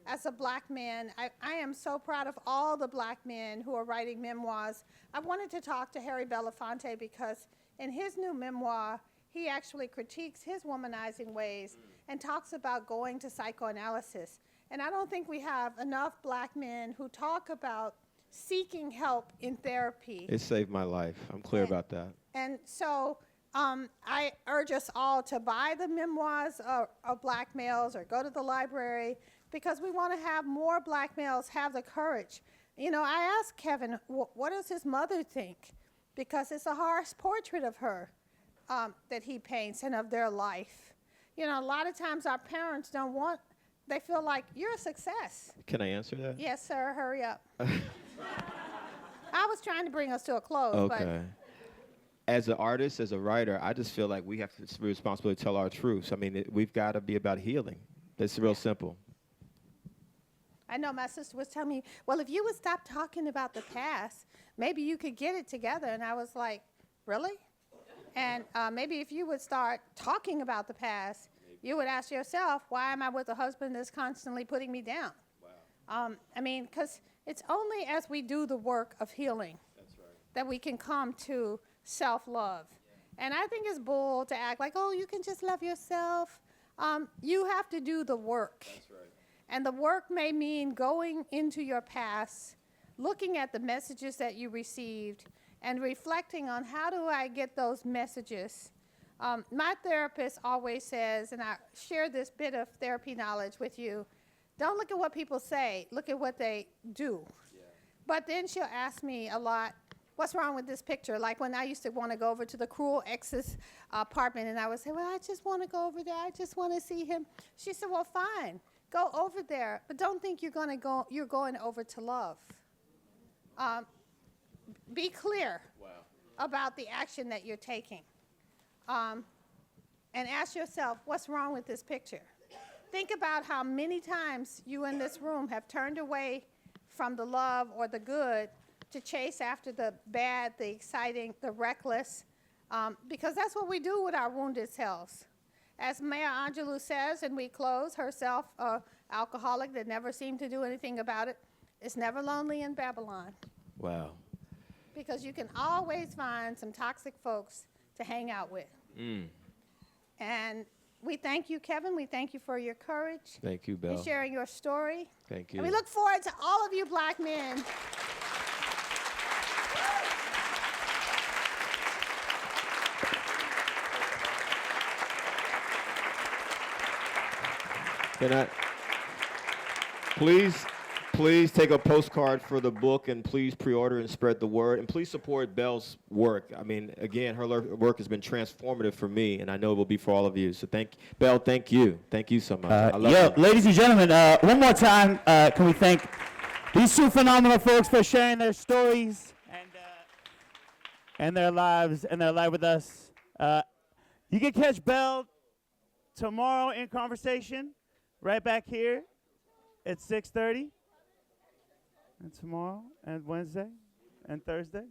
as a black man. I am so proud of all the black men who are writing memoirs. I wanted to talk to Harry Belafonte because in his new memoir, he actually critiques his womanizing ways and talks about going to psychoanalysis. And I don't think we have enough black men who talk about seeking help in therapy. It saved my life. I'm clear about that. And so I urge us all to buy the memoirs of black males or go to the library because we want to have more black males have the courage. You know, I asked Kevin, what does his mother think? Because it's a harsh portrait of her that he paints and of their life. You know, a lot of times our parents don't want, they feel like you're a success. Can I answer that? Yes, sir, hurry up. I was trying to bring us to a close. Okay. As an artist, as a writer, I just feel like we have to be responsible to tell our truths. I mean, we've got to be about healing. It's real simple. I know my sister was telling me, well, if you would stop talking about the past, maybe you could get it together. And I was like, really? And maybe if you would start talking about the past, you would ask yourself, why am I with a husband that's constantly putting me down? Wow. I mean, because it's only as we do the work of healing that we can come to self-love. And I think it's bull to act like, oh, you can just love yourself. You have to do the work. That's right. And the work may mean going into your past, looking at the messages that you received, and reflecting on how do I get those messages. My therapist always says, and I share this bit of therapy knowledge with you, don't look at what people say, look at what they do. Yeah. But then she'll ask me a lot, what's wrong with this picture? Like when I used to want to go over to the cruel ex's apartment, and I would say, well, I just want to go over there. I just want to see him. She said, well, fine. Go over there, but don't think you're going over to love. Be clear about the action that you're taking. And ask yourself, what's wrong with this picture? Think about how many times you in this room have turned away from the love or the good to chase after the bad, the exciting, the reckless, because that's what we do with our wounded selves. As Maya Angelou says, and we close, herself alcoholic that never seemed to do anything about it, is never lonely in Babylon. Wow. Because you can always find some toxic folks to hang out with. And we thank you, Kevin. We thank you for your courage. Thank you, Belle. And sharing your story. Thank you. And we look forward to all of you black men. Can I please take a postcard for the book, and please pre-order and spread the word, and please support Belle's work. I mean, again, her work has been transformative for me, and I know it will be for all of you. So Belle, thank you so much. I love you. Ladies and gentlemen, one more time, can we thank these two phenomenal folks for sharing their stories and their lives and their life with us. You can catch Belle tomorrow in conversation. Right back here at 6:30, and tomorrow, and Wednesday, and Thursday.